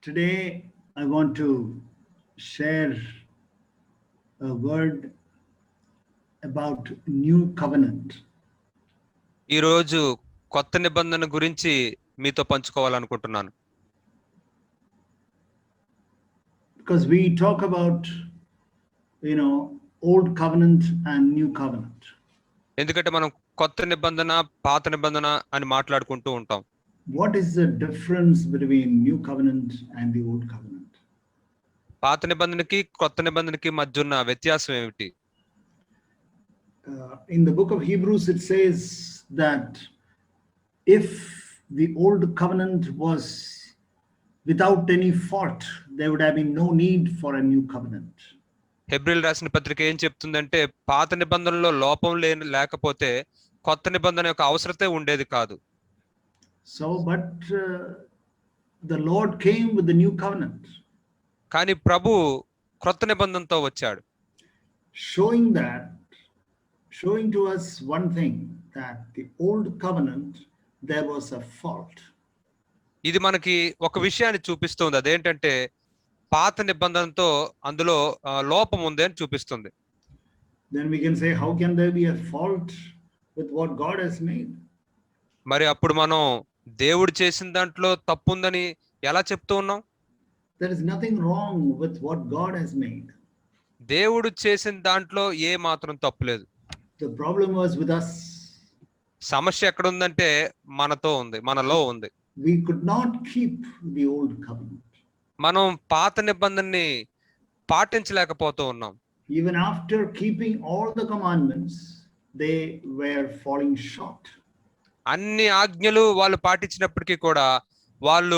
Today, I want to share a word about new covenant. ఈ రోజు కొత్త నిబంధన గురించి మీతో పంచుకోవాలనుకుంటున్నాను. Because we talk about, old covenant and new covenant. ఎందుకంటే మనం కొత్త నిబంధన, పాత నిబంధన అని మాట్లాడుకుంటూ ఉంటాం. What is the difference between new covenant and the old covenant? పాత నిబంధనకి కొత్త నిబంధనకి మధ్య ఉన్న వ్యత్యాసం ఏమిటి? In the book of Hebrews, it says that if the old covenant was without any fault, there would have been no need for a new covenant. హెబ్రీయులు రాసిన పత్రిక ఏం చెప్తుందంటే, పాత నిబంధనలో లోపం లేకపోతే కొత్త నిబంధన యొక్క అవసరతే ఉండేది కాదు. So, but the Lord came with the new covenant. కానీ ప్రభు కొత్త నిబంధనతో వచ్చాడు. Showing to us one thing, that the old covenant, there was a fault. ఇది మనకి ఒక విషయాన్ని చూపిస్తుంది. అదేంటంటే పాత నిబంధనతో అందులో లోపం ఉంది అని చూపిస్తుంది. Then we can say, how can there be a fault with what God has made? మరి అప్పుడు మనం దేవుడు చేసిన దాంట్లో తప్పు ఉందని ఎలా చెప్తూ ఉన్నాం? There is nothing wrong with what God has made. దేవుడు చేసిన దాంట్లో ఏ మాత్రం తప్పు లేదు. The problem was with us. సమస్య ఎక్కడ ఉందంటే మనతో ఉంది, మనలో ఉంది. We could not keep the old covenant. మనం పాత నిబంధనని పాటించలేకపోతూ ఉన్నాం. Even after keeping all the commandments, they were falling short. అన్ని ఆజ్ఞలు వాళ్ళు పాటించినప్పటికీ కూడా వాళ్ళు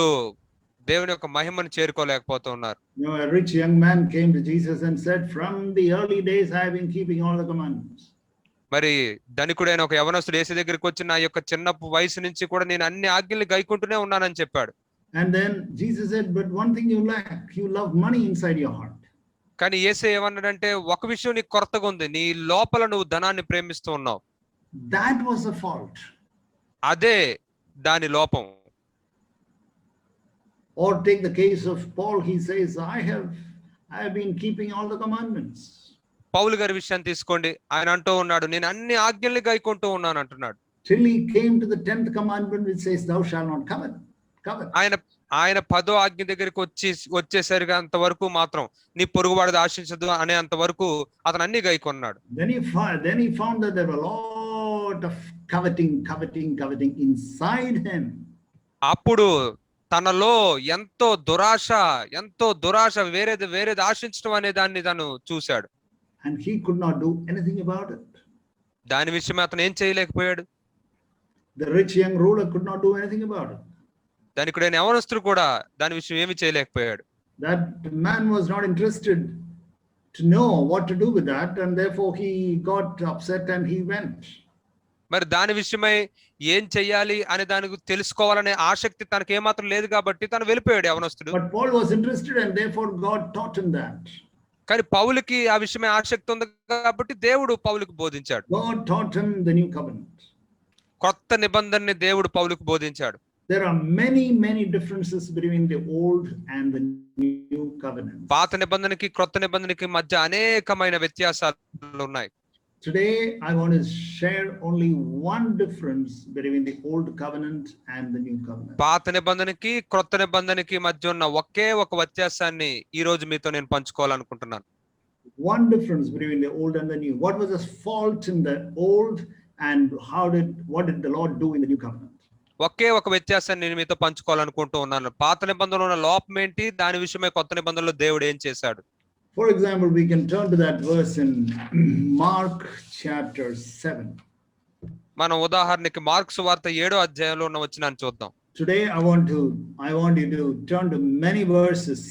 దేవుని యొక్క మహిమను చేరుకోలేకపోతూ ఉన్నారు. A rich young man came to Jesus and said, from the early days I have been keeping all the commandments. మరి ధనికుడైన ఒక యవనస్తుడు యేసు దగ్గరికి వచ్చి, నా యొక్క చిన్న వయసు నుంచి కూడా నేను అన్ని ఆజ్ఞలు గైకుంటూనే ఉన్నానని చెప్పాడు. And then Jesus said, but one thing you lack, you love money inside your heart. కానీ యేసు ఏమన్నాడంటే, ఒక విషయం నీకు కొరతగా ఉంది, నీ లోపల నువ్వు ధనాన్ని ప్రేమిస్తూ ఉన్నావు. That was a fault. అదే దాని లోపం. Or take the case of Paul, he says, I have been keeping all the commandments. పౌలు గారి విషయాన్ని తీసుకోండి, ఆయన అంటూ ఉన్నాడు, నేను అన్ని ఆజ్ఞల్ని గైకుంటూ ఉన్నాను అంటున్నాడు. Till he came to the 10th commandment, which says, thou shalt not covet. ఆయన 10వ ఆజ్ఞ దగ్గరికి వచ్చేసరికి అంతవరకు మాత్రం నీ పొరుగువాడిని ఆశించదు అనే అంతవరకు అతను అన్ని గైకొన్నాడు. Then he found that there were a lot of coveting inside him. అప్పుడు తనలో ఎంతో దురాశ వేరేది ఆశించడం అనే దాన్ని తను చూశాడు. And he could not do anything about it. దాని విషయం అతను ఏం చేయలేకపోయాడు. The rich young ruler could not do anything about it. ధనికుడైన యవనస్తుడు కూడా దాని విషయం ఏమి చేయలేకపోయాడు. That man was not interested to know what to do with that, and therefore he got upset and he went. మరి దాని విషయమై ఏం చెయ్యాలి అనే దానికి తెలుసుకోవాలనే ఆసక్తి తనకి ఏమాత్రం లేదు కాబట్టి తను వెళ్ళిపోయాడు యవనస్తుడు. But Paul was interested and therefore God taught him that. కానీ పౌలుకి ఆ విషయమే ఆసక్తి ఉంది కాబట్టి దేవుడు పౌలుకు బోధించాడు. God taught him the new covenant. కొత్త నిబంధనని దేవుడు పౌలుకు బోధించాడు. There are many differences between the old and the new covenant. పాత నిబంధనకి కొత్త నిబంధనకి మధ్య అనేకమైన వ్యత్యాసాలు ఉన్నాయి. Today I want to share only one difference between the old covenant and the new covenant. పాత నిబంధనకి కొత్త నిబంధనకి మధ్య ఉన్న ఒకే ఒక వ్యత్యాసాన్ని ఈ రోజు మీతో నేను పంచుకోవాలనుకుంటున్నాను. One difference between the old and the new. What was the fault in the old and what did the Lord do in the new covenant? ఒకే ఒక వ్యత్యాసాన్ని నేను మీతో పంచుకోవాలనుకుంటూ ఉన్నాను. పాత నిబంధనలో ఉన్న లోపం ఏంటి, దాని విషయమై కొత్త నిబంధనలో దేవుడు ఏం చేశాడు. For example, we can turn to that verse in Mark chapter 7. మనం ఉదాహరణకి మార్కు సువార్త 7వ అధ్యాయంలో ఉన్న వచనాన్ని చూద్దాం. Today I want you to turn to many verses.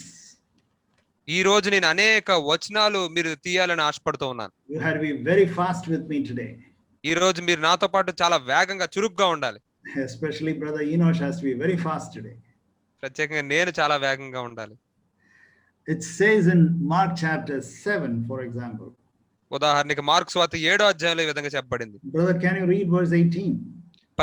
ఈ రోజు నేను అనేక వచనాలు మీరు తీయాలని ఆశపడుతూ ఉన్నాను. You have to be very fast with me today. ఈ రోజు మీరు నాతో పాటు చాలా వేగంగా చురుగ్గా ఉండాలి. Especially brother Enosh has to be very fast today. ప్రత్యేకంగా నేను చాలా వేగంగా ఉండాలి. It says in Mark chapter 7, for example. ఉదాహరణకి మార్కు సువార్త 7వ అధ్యాయంలో ఈ విధంగా చెప్పబడింది. Brother, can you read verse 18?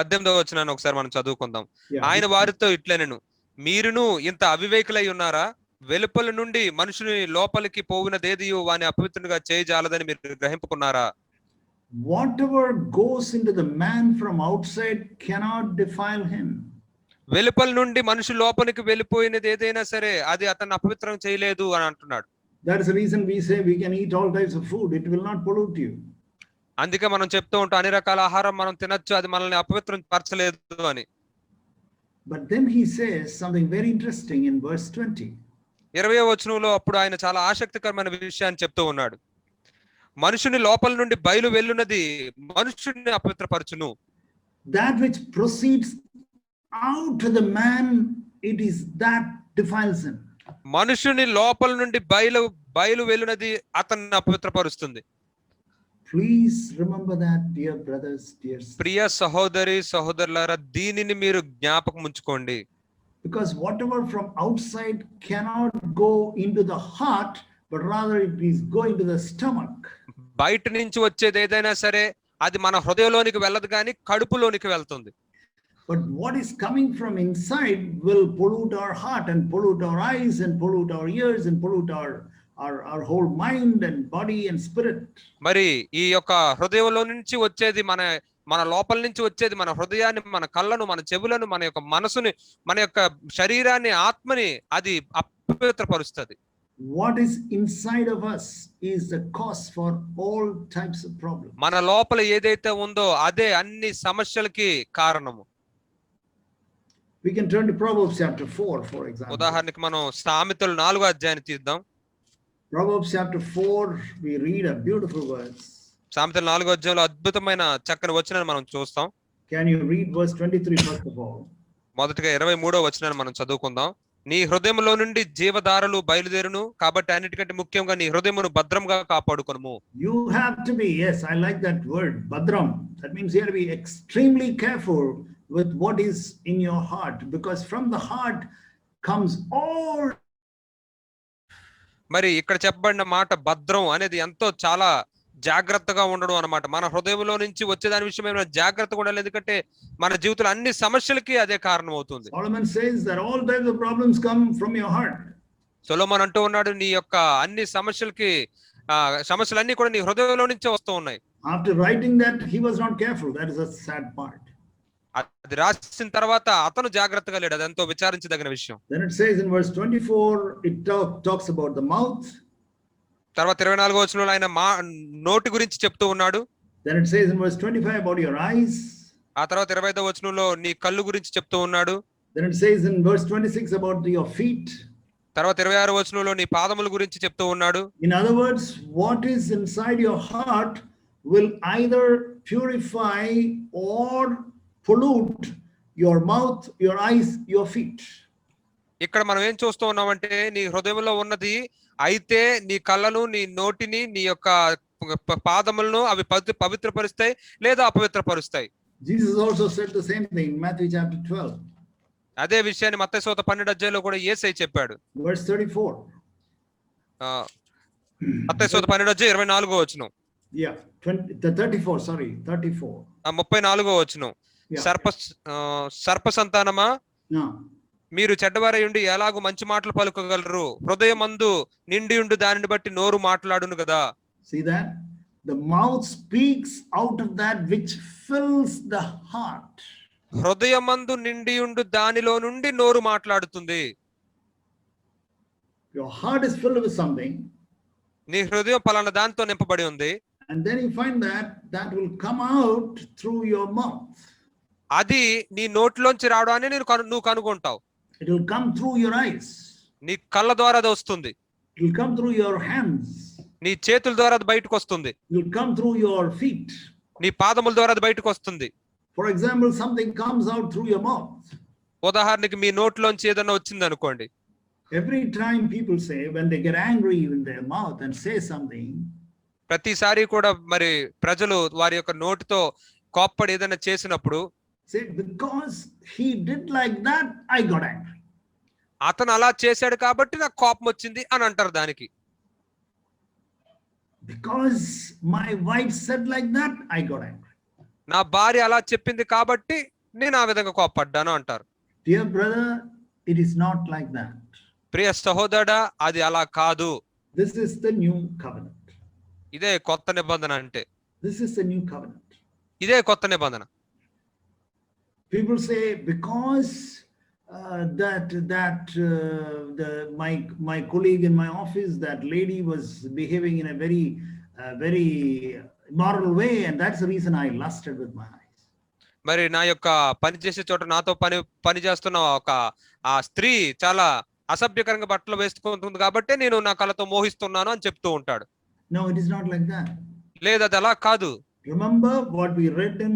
18వ వచనాన్ని ఒకసారి మనం చదువుకుందాం. ఆయన వారితో ఇట్లనెను, మీరును ఇంత అవివేకులై ఉన్నారా? వెలుపల నుండి మనుషుని లోపలికి పోవునదేదియు వాని అపవిత్రునిగా చేయజాలదని మీరు గ్రహింపుకున్నారా? Whatever goes into the man from outside cannot defile him. వెలుపల నుండి మనిషి లోపలికి వెళ్ళిపోయినది ఏదైనా సరే అది అతన్ని అపవిత్రం చేయలేదు అని అంటున్నాడు. That is the reason we say we can eat all types of food. It will not pollute you. అందుకే మనం చెప్తూ ఉంటాం అన్ని రకాల ఆహారం మనం తినొచ్చు, అది మనల్ని అపవిత్రం పరచలేదు అని. But then he says something very interesting in verse 20. 20వ వచనంలో అప్పుడు ఆయన చాలా ఆసక్తికరమైన విషయాన్ని చెప్తూ ఉన్నాడు. మనుషుని లోపల నుండి బయలు వెళ్ళున్నది మనుషుని అపవిత్రపరచును. That which proceeds out to the man, it is that defiles him. మనుషుని లోపల నుండి బయలు వెళ్ళున్నది అతన్ని అపవిత్రపరుస్తుంది. Please remember that, dear brothers, dear sisters. ప్రియ సహోదరి సహోదరులారా, దీనిని మీరు జ్ఞాపకం ఉంచుకోండి. Because whatever from outside cannot go into the heart, but rather it is going to the stomach. బయట నుంచి వచ్చేది ఏదైనా సరే అది మన హృదయంలోనికి వెళ్ళదు కానీ కడుపులోనికి వెళ్తుంది. But what is coming from inside will pollute our heart and pollute our eyes and pollute our ears and pollute our whole mind and body and spirit. మరి ఈ యొక్క హృదయంలో నుంచి వచ్చేది మన లోపల నుంచి వచ్చేది మన హృదయాన్ని, మన కళ్ళను, మన చెవులను, మన యొక్క మనసుని, మన యొక్క శరీరాన్ని, ఆత్మని అది అపవిత్రపరుస్తుంది. What is inside of us is the cause for all types of problems. మన లోపల ఏదైతే ఉందో అదే అన్ని సమస్యలకి కారణము. We can turn to Proverbs chapter 4, for example. ఉదాహరణకి మనం సామెతలు 4వ అధ్యాయాన్ని తీద్దాం. Proverbs chapter 4, we read a beautiful verse. సామెతలు 4వ అధ్యాయంలో అద్భుతమైన చక్కని వచనాన్ని మనం చూస్తాం. Can you read verse 23 first of all? మొదటగా 23వ వచనాన్ని మనం చదువుకుందాం. నీ హృదయంలో నుండి జీవధారలు బయలుదేరును, కాబట్టి అన్నిటికంటే ముఖ్యంగా నీ హృదయమును భద్రంగా కాపాడుకొనుము. You have to be, yes, I like that word, Badram. That means you have to be extremely careful with what is in your heart, because from the heart comes all. మరి ఇక్కడ చెప్పబడిన మాట భద్రం అనేది ఎంతో చాలా జాగ్రత్తగా ఉండడం అన్నమాట. మన హృదయంలో నుంచి వచ్చే దాని విషయం ఏమైనా జాగ్రత్తగా ఉండాలి, ఎందుకంటే మన జీవితంలో అన్ని సమస్యలకి అదే కారణం అవుతుంది. Solomon says that all types of problems come from your heart. Solomon అంటూ ఉన్నాడు, నీ యొక్క అన్ని సమస్యలన్నీ కూడా నీ హృదయంలో నుంచే వస్తూ ఉన్నాయి. After writing that, he was not careful. That is a sad part. అది రాసిన తర్వాత అతను జాగ్రత్తగా లేడు, అది ఎంతో విచారించదగిన విషయం. Then it says in verse 24, it talks about the mouth. తర్వాత 24వ వచనంలో ఆయన నోటి గురించి చెప్తూ ఉన్నాడు. Then it says in verse 25 about your eyes. ఆ తర్వాత 25వ వచనంలో నీ కళ్ళు గురించి చెప్తూ ఉన్నాడు. Then it says in verse 26 about your feet. తర్వాత 26వ వచనంలో నీ పాదముల గురించి చెప్తూ ఉన్నాడు. In other words, what is inside your heart will either purify or pollute your mouth, your eyes, your feet. ఇక్కడ మనం ఏం చూస్తూ ఉన్నామంటే నీ హృదయంలో ఉన్నది అయితే నీ కళ్ళను, నీ నోటిని, నీ యొక్క పాదములను అవి పవిత్రపరుస్తాయి లేదా అపవిత్రపరుస్తాయి. Jesus also said the same thing in Matthew chapter 12. అదే విషయాన్ని మత్తయి సువార్త 12వ అధ్యాయంలో కూడా యేసయ్య చెప్పాడు. Verse 34. మత్తయి సువార్త 12వ అధ్యాయం 24వ వచనం. Yeah, 34, sorry, 34. 34వ వచనం. సర్ప సంతానమా, మీరు చెడ్డవారై ఉండి ఎలాగూ మంచి మాటలు పలుకగలరు? హృదయమందు నిండియుండు దానిని బట్టి నోరు మాట్లాడును కదా. See that? The mouth speaks out of that which fills the heart. హృదయమందు నిండియుండు దానిలో నుండి నోరు మాట్లాడుతుంది. Your heart is filled with something. నీ హృదయం పలానా దాంతో నింపబడి ఉంది. And then you find that will come out through your mouth. అది నీ నోట్లోంచి రావడాన్ని నువ్వు కనుగొంటావు. It will come through your eyes. నీ కళ్ళ ద్వారా అది వస్తుంది. It will come through your hands. నీ చేతుల ద్వారా అది బయటకు వస్తుంది. It will come through your feet. నీ పాదముల ద్వారా అది బయటకు వస్తుంది. For example, something comes out through your mouth. ఉదాహరణకి మీ నోట్లోంచి ఏదైనా వచ్చింది అనుకోండి. Every time people say, when they get angry in their mouth and say something, ప్రతిసారి కూడా మరి ప్రజలు వారి యొక్క నోటితో కోప్పడి ఏదైనా చేసినప్పుడు say, because he did like that, I got angry. అతను అలా చేశాడు కాబట్టి నాకు కోపం వచ్చింది అని అంటారు దానికి. Because my wife said like that, I got angry. నా భార్య అలా చెప్పింది కాబట్టి నేను ఆ విధంగా కోప్పడ్డాను అంటారు. Dear brother, It is not like that. ప్రియ సహోదరుడా, అది అలా కాదు. This is the new covenant. ఇదే కొత్త నిబంధన అంటే. This is the new covenant. ఇదే కొత్త నిబంధన. People say because my colleague in my office, that lady was behaving in a very immoral way, and that's the reason I lusted with my eyes. మరి నా యొక్క పని చేసే చోట నాతో పని చేస్తున్న ఒక ఆ స్త్రీ చాలా అసభ్యకరంగా బట్టలు వేసుకుంటుంది కాబట్టి నేను నా కళ్ళతో మోహిస్తున్నాను అని చెప్తూ ఉంటాడు. No, it is not like that. లేదు, అది అలా కాదు. Remember what we read in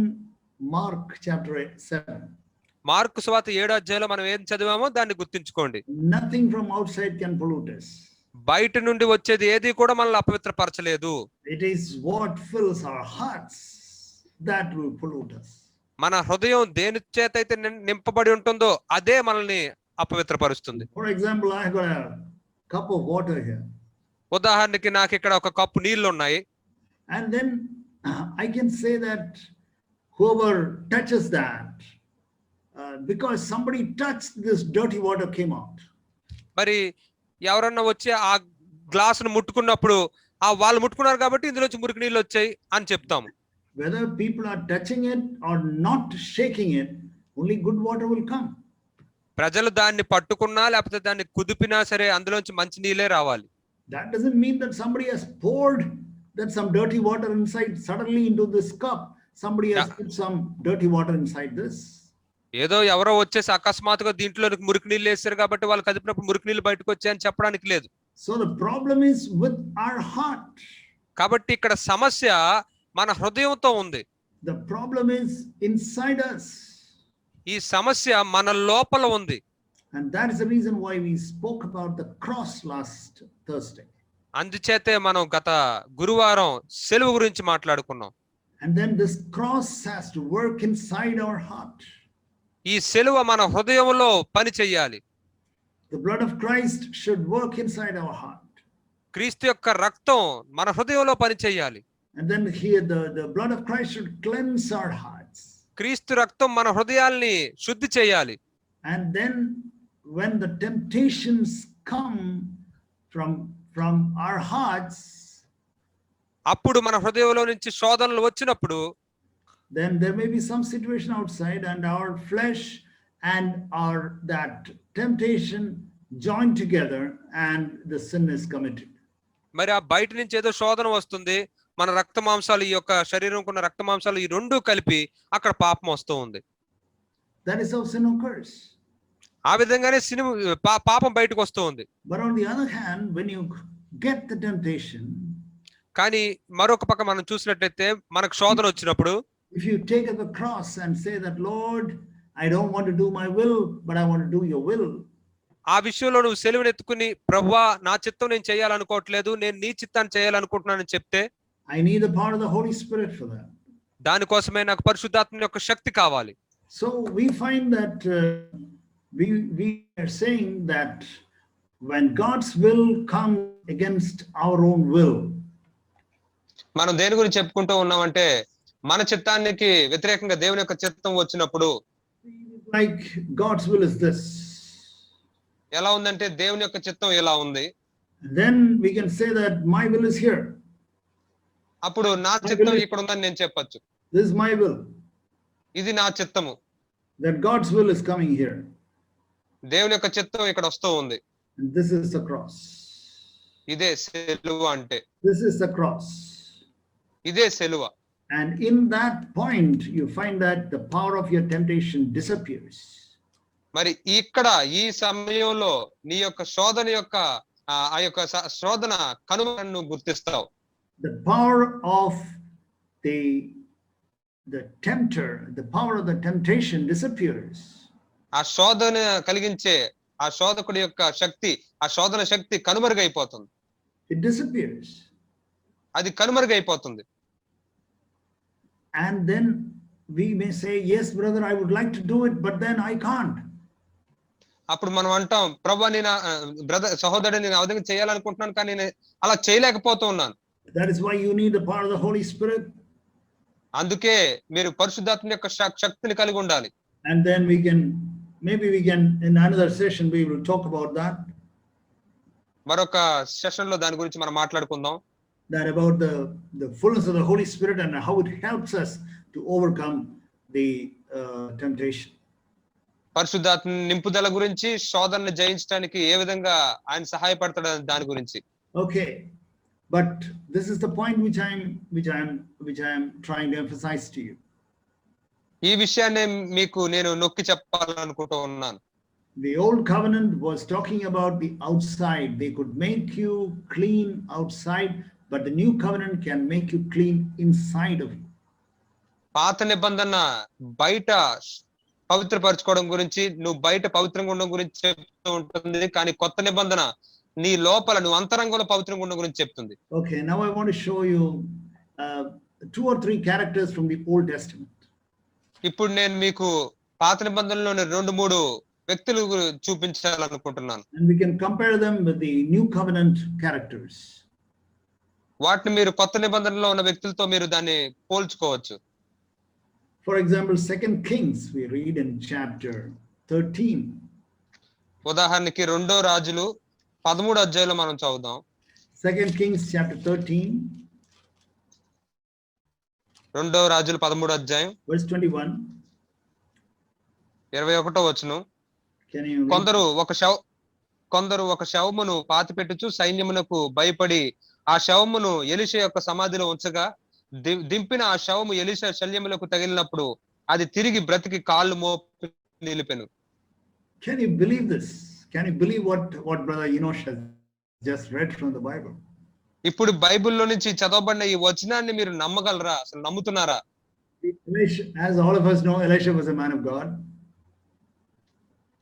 Mark chapter 7. Mark సువార్త 7వ అధ్యాయంలో మనం ఏం చదివామో దాన్ని గుర్తుంచుకోండి. Nothing from outside can pollute us. బయట నుండి వచ్చేది ఏది కూడా మనల్ని అపవిత్రపరచలేదు. It is what fills our hearts that will pollute us. మన హృదయం దేని చేత అయితే నింపబడి ఉంటుందో అదే మనల్ని అపవిత్రపరుస్తుంది. For example, I have got a cup of water here. ఉదాహరణకి నాకు ఇక్కడ ఒక కప్పు నీళ్లు ఉన్నాయి. And then I can say that whoever touches that, because somebody touched this dirty water came out. మరి ఎవరన్నా వచ్చి ఆ గ్లాసును ముట్టుకున్నప్పుడు వాళ్ళు ముట్టుకున్నారు కాబట్టి ఇందులోంచి మురికి నీళ్ళు వచ్చాయి అని చెప్తాము. Whether people are touching it or not shaking it, only good water will come. ప్రజలు దాన్ని పట్టుకున్నా లేకపోతే దాన్ని కుదిపినా సరే అందులోంచి మంచి నీళ్ళే రావాలి. That doesn't mean that somebody has poured some dirty water inside suddenly into this cup. Somebody has put some dirty water inside this. ఏదో ఎవరో వచ్చేసి అకస్మాత్తుగా దీంట్లో మురికి నీళ్ళు వేస్తారు కాబట్టి వాళ్ళు కదిపినప్పుడు మురికి నీళ్ళు బయటకు వచ్చాయని చెప్పడానికి లేదు. So the problem is with our heart. కాబట్టి ఇక్కడ సమస్య మన హృదయంతో ఉంది. The problem is inside us. ఈ సమస్య మన లోపల ఉంది. And that is the reason why we spoke about the cross last Thursday. అందుచేతే మనం గత గురువారం సిలువ గురించి మాట్లాడుకున్నాం. And then this cross has to work inside our heart. ఈ సిలువ మన హృదయంలో పని చెయ్యాలి. The blood of Christ should work inside our heart. క్రీస్తు యొక్క రక్తం మన హృదయంలో పని చెయ్యాలి. And then here the blood of Christ should cleanse our hearts. క్రీస్తు రక్తం మన హృదయాల్ని శుద్ధి చేయాలి. And then when the temptations come from our hearts, అప్పుడు మన హృదయంలో నుంచి శోధనలు వచ్చినప్పుడు then there may be some situation outside and our flesh and our that temptation join together and the sin is committed. మరి ఆ బయట నుంచి ఏదో శోధన వస్తుంది, మన రక్త మాంసాలు ఈ యొక్క శరీరంకున్న రక్త మాంసాలు ఈ రెండు కలిపి అక్కడ పాపం వస్తూ ఉంది. That is how sin occurs. ఆ విధంగానే పాపం బయటకు వస్తూ ఉంది. But on the other hand, when you get the temptation, కానీ మరొక పక్క మనం చూసినట్లయితే మనకు శోధన వచ్చినప్పుడు, if you take up the cross and say that, Lord, I don't want to do my will, but I want to do your will. ఆ విషయంలో నువ్వు సెలవును ఎత్తుకుని, ప్రభువా నా చిత్తం నేను చేయాలనుకోవట్లేదు, నేను నీ చిత్తాన్ని చేయాలనుకుంటున్నానని చెప్తే, I need the power of the Holy Spirit for that. దానికోసమే నాకు పరిశుద్ధాత్మ యొక్క శక్తి కావాలి. So we find that we are saying that when God's will comes against our own will, మనం దేని గురించి చెప్పుకుంటూ ఉన్నామంటే, మన చిత్తానికి వ్యతిరేకంగా దేవుని యొక్క చిత్తం వచ్చినప్పుడు, like God's will is this, ఎలా ఉందంటే దేవుని యొక్క చిత్తం ఎలా ఉంది, then we can say that my will is here. అప్పుడు నా చిత్తం ఇక్కడ ఉందని నేను చెప్పొచ్చు. This is my will. ఇది నా చిత్తము. That God's will is coming here. దేవుని యొక్క చిత్తం ఇక్కడ వస్తూ ఉంది. And this is the cross. ఇదే సిలువ అంటే. This is the cross. ఇదే సిలువ. And in that point you find that the power of your temptation disappears. మరి ఇక్కడ ఈ సమయంలో నీ యొక్క శోధన యొక్క ఆ యొక్క శోధన కనుమను గుర్తిస్తావు. The power of the tempter, the power of the temptation disappears. ఆ శోధన కలిగించే ఆ శోధకుడి యొక్క శక్తి, ఆ శోధన శక్తి కనుమరుగైపోతుంది. It disappears. అది కనుమరుగైపోతుంది. And then we may say, yes brother, I would like to do it, but then I can't. అప్పుడు మనం అంటాం, ప్రభువా నేను బ్రదర్ సహోదరుడు నేను ఆ విధంగా చేయాలనుకుంటున్నాను కానీ నేను అలా చేయలేకపోతూ ఉన్నాను. That is why you need the power of the Holy Spirit. అందుకే మీరు పరిశుద్ధాత్మ యొక్క శక్తిని కలిగి ఉండాలి. And then we can maybe we can, in another session, we will talk about that. మరొక సెషన్ లో దాని గురించి మనం మాట్లాడుకుందాం. That about the fullness of the Holy Spirit and how it helps us to overcome the temptation. పరిశుద్ధాత్మ నింపుదల గురించి, శోధనను జయించడానికి ఏ విధంగా ఆయన సహాయపడతాడు దాని గురించి. Okay, but this is the point which I am trying to emphasize to you. ఈ విషయాన్ని మీకు నేను నొక్కి చెప్పాలనుకుంటూ ఉన్నాను. The old covenant was talking about the outside. They could make you clean outside, but the new covenant can make you clean inside of you. పాత నిబంధన బయట పవిత్రపరచుకోవడం గురించి, నువ్వు బయట పవిత్రంగా ఉండడం గురించి చెప్తూ ఉంటుంది, కానీ కొత్త నిబంధన నీ లోపల నువ్వు అంతరంగంలో పవిత్రంగా ఉండడం గురించి చెప్తుంది. Okay, now I want to show you 2 or 3 characters from the Old Testament. ఇప్పుడు నేను మీకు పాత నిబంధనలోని 2-3 వ్యక్తులు చూపించాలనుకుంటున్నాను. And we can compare them with the new covenant characters. వాటిని మీరు కొత్త నిబంధనలో ఉన్న వ్యక్తులతో మీరు దాన్ని పోల్చుకోవచ్చు. For example, 2 Kings we read in chapter 13. ఉదాహరణకి 2వ రాజులు 13వ అధ్యాయంలో మనం చదువుదాం. 2 Kings chapter 13. 2వ రాజులు 13వ అధ్యాయం verse 21. 21వ వచనం. కొందరు ఒక శవమును పాతిపెట్టుచు సైన్యమునకు భయపడి ఆ శవమును ఎలీషా యొక్క సమాధిలో ఉంచగా దింపిన ఆ శవము ఎలీషా శల్యములకు తగిలినప్పుడు అది తిరిగి బ్రతికి కాళ్ళు మోపి నిలిపెను. Can you believe this? Can you believe what brother Enosh has just read from the Bible? ఇప్పుడు బైబిల్లో నుంచి చదవబడిన ఈ వచనాన్ని మీరు నమ్మగలరా? అసలు నమ్ముతున్నారా? Elisha, as all of us know, Elisha was a man of God.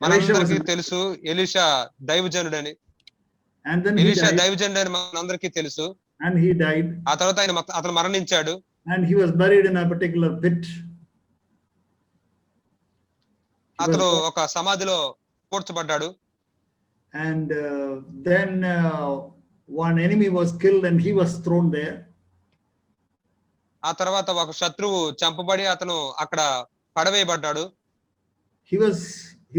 మనందరికీ తెలుసు ఎలీషా దైవజనుడని. And then ఎలీషా దైవజనుడని మనందరికీ తెలుసు. And he died. ఆ తర్వాత అతను మరణించాడు. And he was buried in a particular pit. అతను ఒక సమాధిలో పూడ్చబడ్డాడు. And then one enemy was killed and he was thrown there. ఆ తర్వాత ఒక శత్రువు చంపబడి అతను అక్కడ పడవేయబడ్డాడు. He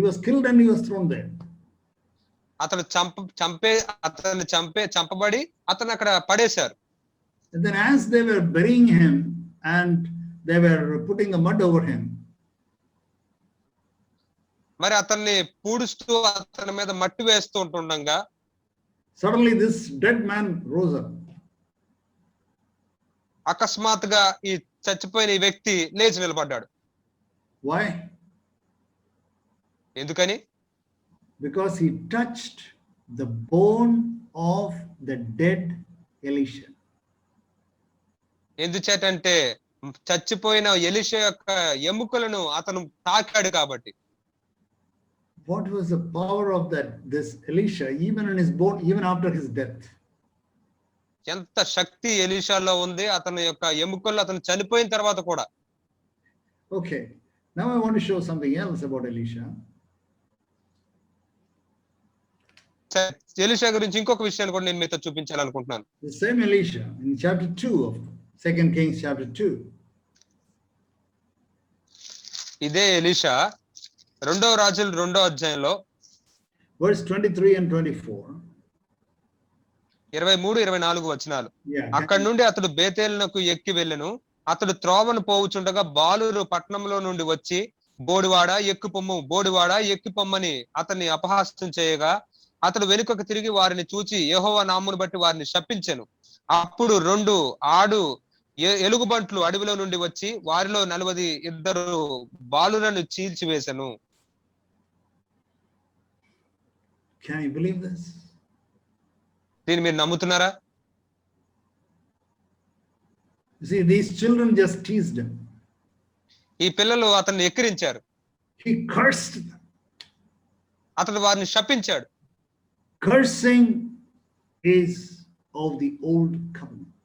was killed and he was thrown there. అతను చంపబడి అతను అక్కడ పడేశారు. And then as they were burying him and they were putting a mud over him. మరి అతన్ని పూడుస్తూ అతని మీద మట్టి వేస్తూ ఉంటుండగా suddenly this dead man rose up. అకస్మాత్తుగా ఈ చచ్చిపోయిన ఈ వ్యక్తి లేచి నిలబడ్డాడు. Why? ఎందుకని? Because he touched the bone of the dead Elisha. ఎందుచేతంటే చచ్చిపోయిన ఎలీషా యొక్క ఎముకలను అతను తాకాడు కాబట్టి. What was the power of this Elisha even in his bone, even after his death? ఎంత శక్తి ఎలీషాలో ఉంది అతని యొక్క ఎముకల్లో అతను చనిపోయిన తర్వాత కూడా. Okay, now I want to show something else about Elisha. Elisha గురించి ఇంకొక విషయాన్ని కూడా నేను మీతో చూపించాలనుకుంటున్నాను. The same Elisha in chapter 2 of 2 Kings chapter 2. ఇదే ఎలీషా 2వ రాజులు 2వ అధ్యాయంలో verse 23 and 24. 23-24 వచనాలు. అక్కడి నుండి అతడు బేతేలునకు ఎక్కి వెళ్ళెను. అతడు త్రోవను పోవుచుండగా బాలురు పట్టణంలో నుండి వచ్చి బోడివాడ ఎక్కు పొమ్మని అతన్ని అపహాస్యం చేయగా అతడు వెనుకకు తిరిగి వారిని చూచి యెహోవా నామమును బట్టి వారిని శపించెను. అప్పుడు 2 ఆడు ఎలుగుబంట్లు అడవిలో నుండి వచ్చి వారిలో 42 బాలులను చీల్చివేశను. Can you believe this? దీన్ని మీరు నమ్ముతున్నారా? You see, these children just teased him. ఈ పిల్లలు అతన్ని ఎక్కిరించారు. He cursed them. అతడు వారిని శపించాడు. Cursing is of the old covenant.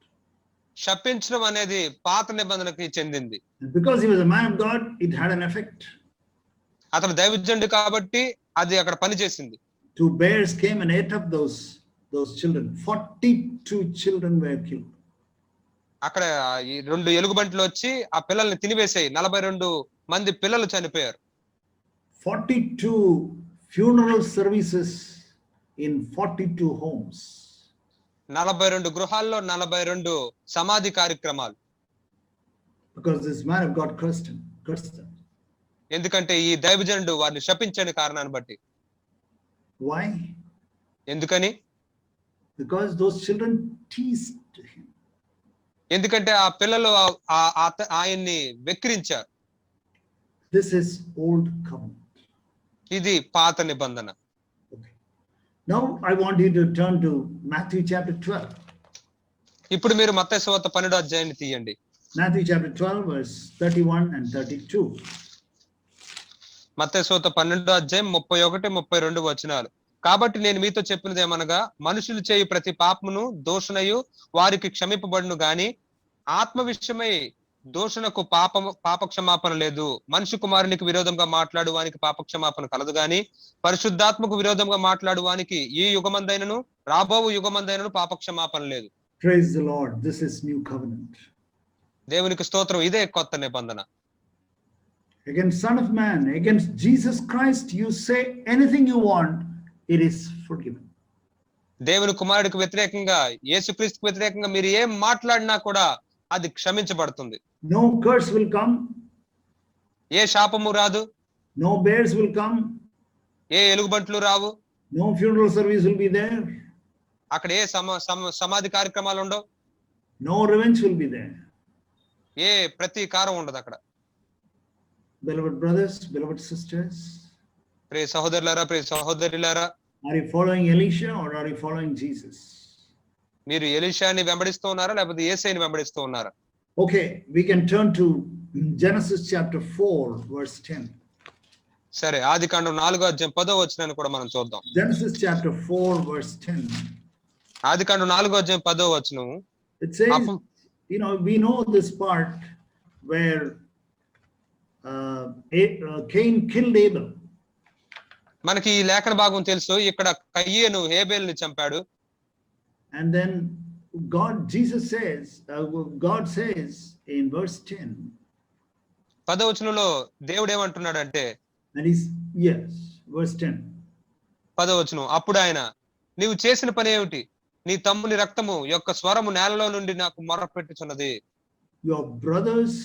శపించడం అనేది పాత నిబంధనకి చెందింది. And because he was a man of God, it had an effect. అతడు దైవజనుడు కాబట్టి అది అక్కడ పనిచేసింది. 2 bears came and ate up those children. 42 children were killed. అక్కడ ఈ 2 ఎలుగుబంట్లు వచ్చి ఆ పిల్లల్ని తినివేసాయి. 42 మంది పిల్లలు చనిపోయారు. 42 funeral services in 42 homes. 42 గృహాల్లో 42 సమాధి కార్యక్రమాలు. Because this man of God cursed them. ఎందుకంటే ఈ దైవజనుడు వారిని శపించని కారణాన్ని బట్టి. Why? ఎందుకని? Because those children teased him. ఎందుకంటే ఆ పిల్లలు ఆయన్ని వెక్కిరించారు. This is old covenant. ఇది పాత నిబంధన. Okay. Now I want you to turn to Matthew chapter 12. ఇప్పుడు మీరు మత్తయి సువార్త 12వ అధ్యాయాన్ని తీయండి. Matthew chapter 12 verse 31 and 32. మత్తయి సువార్త 12వ అధ్యాయం 31, 32 వచనాలు. కాబట్టి నేను మీతో చెప్పినది ఏమనగా, మనుషులు చేయు ప్రతి పాపమును దోషణయు వారికి క్షమింపబడును గాని ఆత్మ విషయమై దోషణకు పాపక్షమాపణ లేదు. మనిషి కుమారునికి విరోధంగా మాట్లాడు వానికి పాపక్షమాపణ కలదు గాని పరిశుద్ధాత్మకు విరోధంగా మాట్లాడు వానికి ఈ యుగమందైనను రాబో యుగమందైనను పాపక్షమాపణ లేదు. Praise the Lord. This is new covenant. దేవునికి స్తోత్రం. ఇదే కొత్త నిబంధన. Against Son of Man, against Jesus Christ, you say anything you want, it is forgiven. దేవుని కుమారుడికి వ్యతిరేకంగా, యేసుక్రీస్తుకు వ్యతిరేకంగా మీరు ఏం మాట్లాడినా కూడా అది క్షమించబడుతుంది. No curse will come. ఏ శాపము రాదు. No bears will come. A ఎలుగుబంట్లు Rao. No funeral service will be there. అక్కడ ఏ సమాధి కార్యక్రమాలు ఉండవు. No revenge will be there. ఏ ప్రతీకారం ఉండదు అక్కడ. Beloved brothers, beloved sisters, ప్రియ సహోదరులారా, ప్రియ సహోదరులారా, are you following Elisha or are you following Jesus? మీరు ఎలీషాని వెంబడిస్తూ ఉన్నారా లేకపోతే యేసయ్యని వెంబడిస్తూ ఉన్నారా? Okay, we can turn to Genesis chapter 4 verse 10. సరే, ఆదికాండం 4వ అధ్యాయం 10వ వచనాన్ని కూడా మనం చూద్దాం. Genesis chapter 4 verse 10. ఆదికాండం 4వ అధ్యాయం 10వ వచనం. It says, we know this part where Cain killed Abel. మనకి ఈ లేఖన భాగం తెలుసు. ఇక్కడ కయ్యేను హేబేలుని చంపాడు. And then God says in verse 10. 10వ వచనంలో దేవుడు ఏమంటున్నాడంటే, and verse 10. 10వ వచనం, అప్పుడు ఆయన, నీవు చేసిన పని ఏమిటి? నీ తమ్ముని రక్తము యొక్క స్వరము నేలలో నుండి నాకు మొర్రపెట్టుచున్నది. Your brother's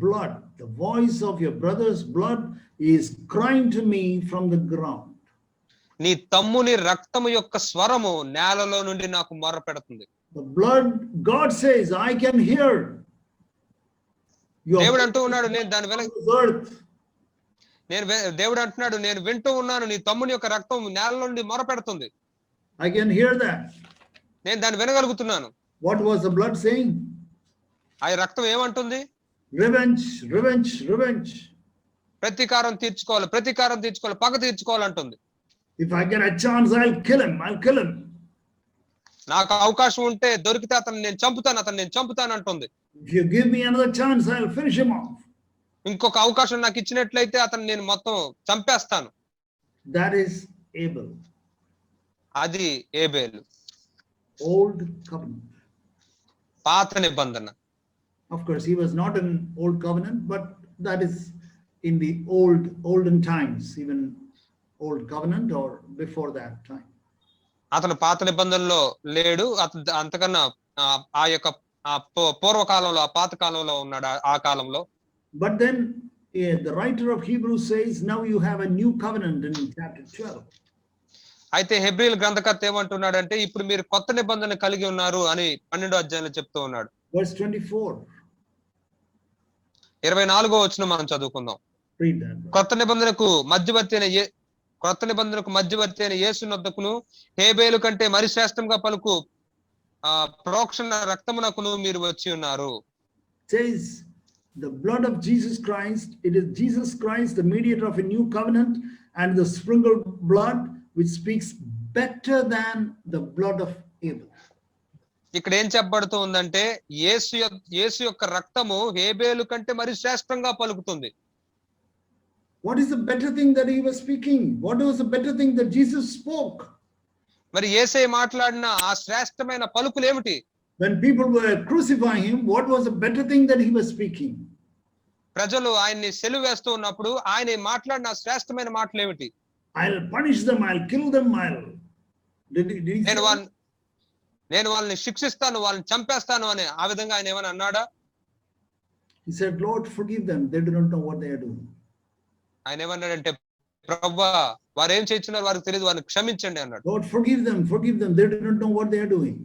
blood, the voice of your brother's blood is crying to me from the ground. నీ తమ్ముని రక్తము యొక్క స్వరము నేలలో నుండి నాకు మొర్రపెడుతుంది. The blood, God says, I can hear. దేవుడు అంటూ ఉన్నాడు, నేను దాని దేవుడు అంటున్నాడు, నేను వింటూ ఉన్నాను, నీ తమ్ముని యొక్క రక్తం నేల నుండి మొరపెడుతుంది. I can hear that. నేను దాన్ని వినగలుగుతున్నాను. What was the blood saying? ఆ రక్తం ఏమంటుంది? Revenge, revenge, revenge. ప్రతీకారం తీర్చుకోవాలి, ప్రతీకారం తీర్చుకోవాలి, పగ తీర్చుకోవాలంటుంది. If I get a chance, I'll kill him. నాకు అవకాశం ఉంటే దొరికితే అతను నేను చంపుతాను అంటుంది. If you give me another chance, I'll finish him off. ఇంకొక అవకాశం నాకు ఇచ్చినట్లయితే అతను నేను మొత్తం చంపేస్తాను. That is Abel. అది ఏబేలు. Old covenant. పాత నిబంధన. Of course, he was not in old covenant, but that is in the olden times, even old covenant or before that time. అతను పాత నిబంధనలో లేడు. అంతకన్నా ఆ యొక్క పూర్వకాలంలో, ఆ పాత కాలంలో ఉన్నాడు, ఆ కాలంలో. But then the writer of Hebrews says, now you have a new covenant in chapter 12. అయితే హెబ్రీయుల గ్రంథకర్త ఏమంటున్నాడంటే, ఇప్పుడు మీరు కొత్త నిబంధన కలిగి ఉన్నారు అని 12వ అధ్యాయంలో చెప్తూ ఉన్నాడు. Verse 24. 24వ వచనం మనం చదువుకుందాం. Read that. కొత్త నిబంధనకు మధ్యవర్తి అయిన యేసునొద్దకును హేబేలు కంటే మరి శ్రేష్టంగా పలుకు ప్రోక్షణ రక్తమునకును మీరు వచ్చి ఉన్నారు. Says the blood of Jesus Christ, it is Jesus Christ, the mediator of a new covenant, and the sprinkled blood which speaks better than the blood of Abel. ఇక్కడ ఏం చెప్పబడుతూ ఉందంటే, యేసు యొక్క రక్తము హేబేలు కంటే మరి శ్రేష్టంగా పలుకుతుంది. What is the better thing that he was speaking? What was the better thing that Jesus spoke? మరి యేసయ్య మాట్లాడిన ఆ శ్రేష్టమైన పలుకులు ఏమిటి? When people were crucifying him, what was the better thing that he was speaking? ప్రజలు ఆయన్ని సెలువేస్తూ ఉన్నప్పుడు ఆయన మాట్లాడిన శ్రేష్టమైన మాటలు ఏమిటి? I'll punish them, I'll kill them, did he say? నేను వాళ్ళని శిక్షిస్తాను, వాళ్ళని చంపేస్తాను అని ఆ విధంగా ఆయన ఏమైనా అన్నాడా? He said, Lord, forgive them, they do not know what they are doing. ఆయన ఏమన్నాడంటే, ప్రభువా వారు ఏం చేస్తున్నారు వారికి తెలియదు, వారిని క్షమించండి అన్నాడు. Lord, forgive them, they do not know what they are doing.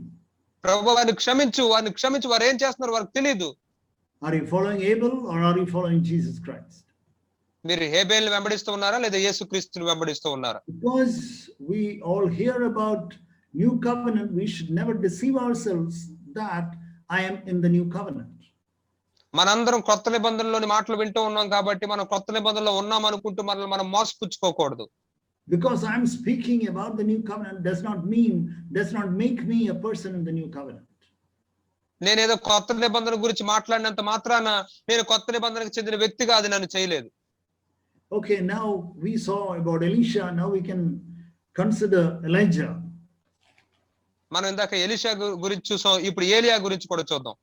ప్రభువా వారిని క్షమించు, వారు ఏం చేస్తున్నారు వారికి తెలియదు. Are you following Abel or are you following Jesus Christ? మీరు హేబేలుని వెంబడిస్తూ ఉన్నారా లేదా యేసుక్రీస్తుని వెంబడిస్తూ ఉన్నారా? Because we all hear about new covenant, we should never deceive ourselves that I am in the new covenant. మనందరం కొత్త నిబంధనలోని మాటలు వింటూ ఉన్నాం కాబట్టి మనం కొత్త నిబంధనలో ఉన్నాం అనుకుంటూ మనం మోసపుచ్చుకోకూడదు. Because I'm speaking about the new covenant does not make me a person in the new covenant. నేనేదో కొత్త నిబంధన గురించి మాట్లాడినంత మాత్రాన నేను కొత్త నిబంధనకు చెందిన వ్యక్తిగా అది నన్ను చేయలేదు. Okay, now we saw about Elisha, now we can consider Elijah. మనం ఇందాక ఎలీషా గురించి చూసాం, ఇప్పుడు ఏలియా గురించి కూడా చూద్దాం.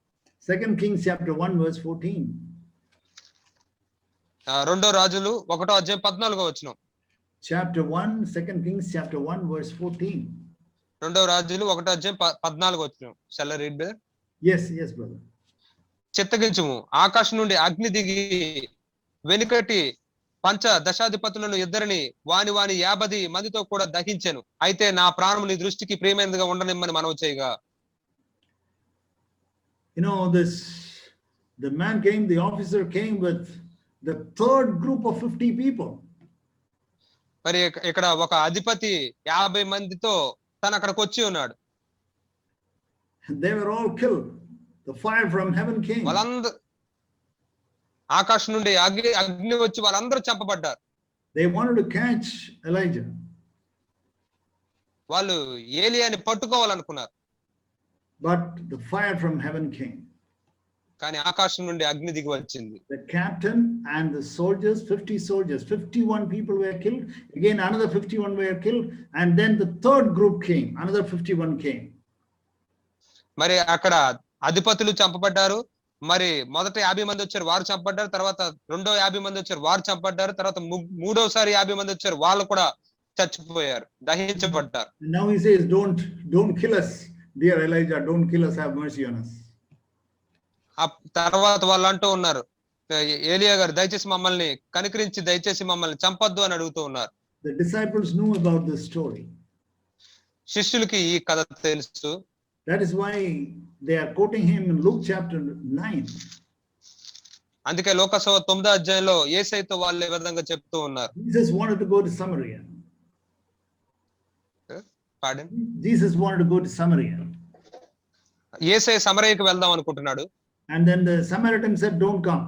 2 Kings chapter 1 verse 14. రెండో రాజులు 1వ అధ్యాయం 14వ వచనం. Chapter 1, 2 Kings chapter 1 verse 14. రెండో రాజులు 1వ అధ్యాయం 14వ వచనం. Shall I read brother? Yes, brother. చిత్తగించుము, ఆకాశం నుండి అగ్ని దిగి వెనుకటి దశాధిపతులను ఇద్దరిని వాని 50 మందితో కూడా దహించెను. అయితే నా ప్రాణము నీ దృష్టికి ప్రియమైనదిగా ఉండనిమ్మని మనవి చేయగా. You know, the officer came with the third group of 50 people. మరి ఇక్కడ ఒక అధిపతి 50 మందితో తను అక్కడికి వచ్చి ఉన్నాడు. They were all killed. The fire from heaven came. ఆకాశం నుండి అగ్ని వచ్చి వాళ్ళందరూ చంపబడ్డారు. They wanted to catch Elijah. వాళ్ళు ఏలియాని పట్టుకోవాలనుకున్నారు. But the fire from heaven came. కానీ ఆకాశం నుండి అగ్ని దిగి వచ్చింది. The captain and the soldiers, 50 soldiers, 51 people were killed. Again another 51 were killed, and then the third group came. Another 51 came. మరి అక్కడ అధిపతులు చంపబడ్డారు. మరి మొదట 50 మంది వచ్చారు, వారు చంపబడ్డారు. తర్వాత రెండో 50 మంది వచ్చారు, వారు చంపబడ్డారు. తర్వాత మూడోసారి 50 మంది వచ్చారు, వాళ్ళు కూడా చచ్చిపోయారు, దహించబడ్డారు. Now he says, don't kill us, dear Elijah, don't kill us, have mercy on us. తర్వాత వాళ్ళు అంటూ ఉన్నారు, ఏలియా గారు దయచేసి మమ్మల్ని కనికరించి దయచేసి మమ్మల్ని చంపొద్దు అని అడుగుతూ ఉన్నారు. The disciples knew about this story. శిష్యులకి ఈ కథ తెలుసు. That is why they are quoting him in Luke chapter 9. అందుకే లోకసభ 9వ అధ్యాయంలో యేసయ్యతో వాళ్ళు ఈ విధంగా చెప్తూ ఉన్నారు. Jesus wanted to go to Samaria. Pardon? Jesus wanted to go to Samaria. యేసయ్య సమరయకు వెళ్దాం అనుకుంటున్నాడు. And then the Samaritan said, don't come.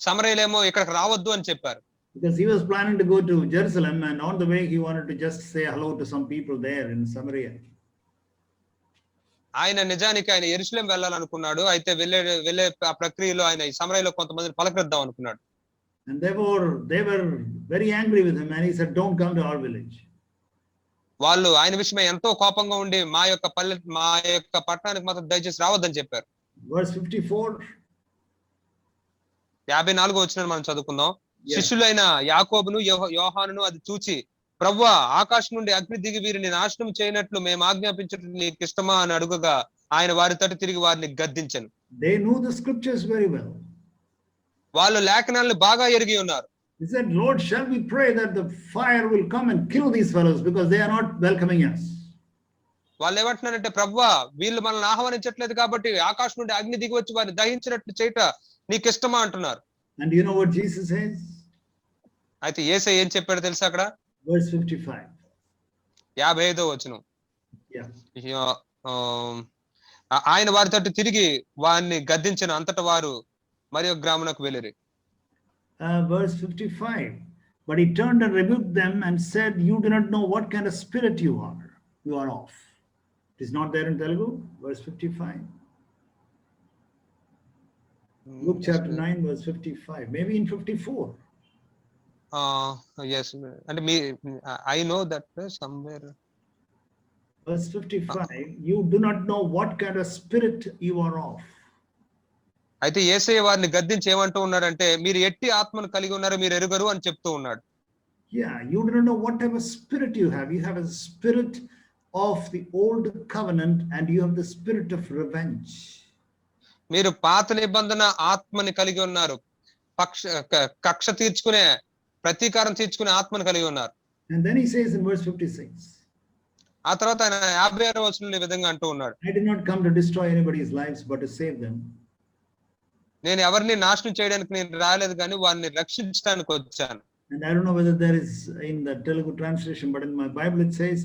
సమరయులేమో ఇక్కడికి రావద్దు అని చెప్పారు. Because he was planning to go to Jerusalem, and on the way he wanted to just say hello to some people there in Samaria. ఆయన నిజానికి ఆయన యెరూషలేం వెళ్ళాలనుకున్నాడు. అయితే వెళ్ళే ఆ ప్రక్రియలో ఆయన ఈ సమరయలో కొంతమందిని పలకరిద్దాం అనుకున్నాడు. And they were very angry with him, and he said, don't come to our village. వాళ్ళు ఆయన విషయమై ఎంతో కోపంగా ఉండి మా యొక్క పట్టణానికి మాత్రం దయచేసి రావద్దని చెప్పారు. Verse 54. 54వ వచనం మనం చదువుకుందాం. శిష్యులైన యాకోబును యోహానును అది చూచి, ప్రభువా ఆకాశం నుండి అగ్ని దిగి వీరిని నాశనం చేయనట్లు మేము ఆజ్ఞాపించడం నీకు ఇష్టమా అని అడుగగా ఆయన వారి తట్టు తిరిగి వారిని గద్దించెను. They knew the scriptures very well. వాళ్ళు లేఖనాలను బాగా ఎరిగి ఉన్నారు. He said, Lord, shall we pray that the fire will come and kill these fellows because they are not welcoming us? వాళ్ళు ఏమంటున్నారంటే, ప్రభువా వీళ్ళు మనల్ని ఆహ్వానించట్లేదు కాబట్టి ఆకాశం నుండి అగ్ని దిగి వచ్చి వారిని దహించినట్లు చేయట నీకు ఇష్టమా అంటున్నారు. And you know what Jesus says? అయితే యేసయ్య ఏం చెప్పాడు తెలుసా అక్కడ? Verse 55. 55వ వచనం. ఆయన వారి తట్టు తిరిగి వారిని గద్దించిన అంతట వారు మరి ఒక గ్రామమునకు వెళ్ళిరి. Verse 55. But he turned and rebuked them and said, you do not know what kind of spirit you are of. It is not there in Telugu. Verse 55. Luke chapter 9 verse 55. Maybe in 54. Yes, and I know that somewhere. Verse 55. You do not know what kind of spirit you are of. అయితే యేసయ్య వారిని గద్దించి ఏమంటూ ఉన్నాడంటే మీరు ఎట్టి ఆత్మను కలిగి ఉన్నారో మీరు ఎరుగరు అని చెప్తూ ఉన్నాడు. Yeah, you don't know what type of spirit you have. You have a spirit of the old covenant and you have the spirit of revenge. మీరు పాత నిబంధన ఆత్మని కలిగి ఉన్నారు. కక్ష తీర్చుకునే ప్రతీకారం తీర్చుకునే ఆత్మను కలిగి ఉన్నారు. And then he says in verse 56. ఆ తర్వాత ఆయన 56వ వచనంలో ఈ విధంగా అంటూ ఉన్నాడు. I did not come to destroy anybody's lives but to save them. నేను ఎవరిని నాశనం చేయడానికి నేను రాలేదు కానీ వారిని రక్షించడానికి వచ్చాను. And I don't know whether there is in the Telugu translation, but in my Bible it says,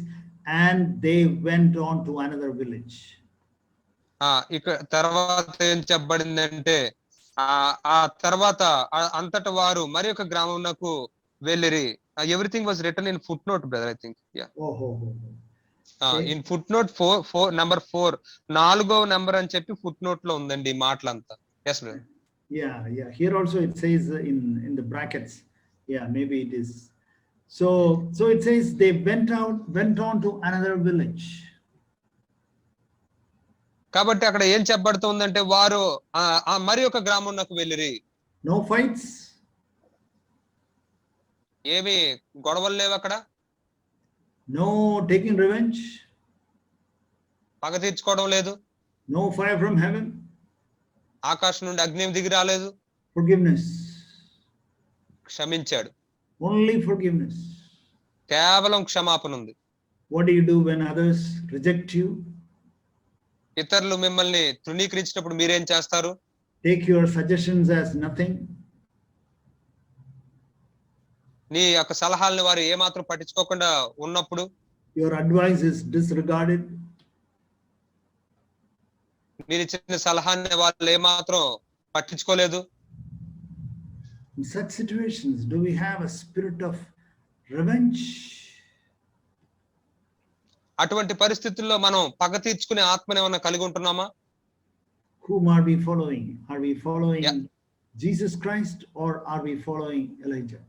and they went on to another village. ఇక తర్వాత ఏం చెప్పబడిందంటే ఆ తర్వాత అంతట వారు మరి ఒక గ్రామమునకు వెళ్ళిరి. Everything was written in footnote brother, I think. In footnote 4 number 4 4వ నంబర్ అని చెప్పి ఫుట్ నోట్ లో ఉందండి ఈ మాటలంతా. yes brother. Yeah, here also it says in the brackets. Yeah, maybe it is. So it says they went on to another village. కాబట్టి అక్కడ ఏం చెప్పబడుతుందంటే వారు మరి ఒక గ్రామమునకు వెళ్ళిరి. No fights. ఏమి గొడవలు లేవు అక్కడ. No taking revenge. పగ తీర్చుకోవడం లేదు. No fire from heaven. ఆకాశం నుండి అగ్ని దిగి రాలేదు. Forgiveness. క్షమించాడు. Only forgiveness. కేవలం క్షమాపణ ఉంది. What do you do when others reject you? ఇతరులు మిమ్మల్ని తృణీకరించినప్పుడు మీరేం చేస్తారు? Take your suggestions as nothing. నీ యొక్క సలహాలను వారు ఏమాత్రం పట్టించుకోకుండా ఉన్నప్పుడు your advice is disregarded. మీరు ఇచ్చిన సలహాన్ని వాళ్ళు ఏమాత్రం పట్టించుకోలేదు. In such situations, do we have a spirit of revenge? అటువంటి పరిస్థితుల్లో మనం పగ తీర్చుకునే ఆత్మని ఏమన్నా కలిగి ఉంటున్నామా? Whom are we following? Are we following Jesus Christ or are we following Elijah?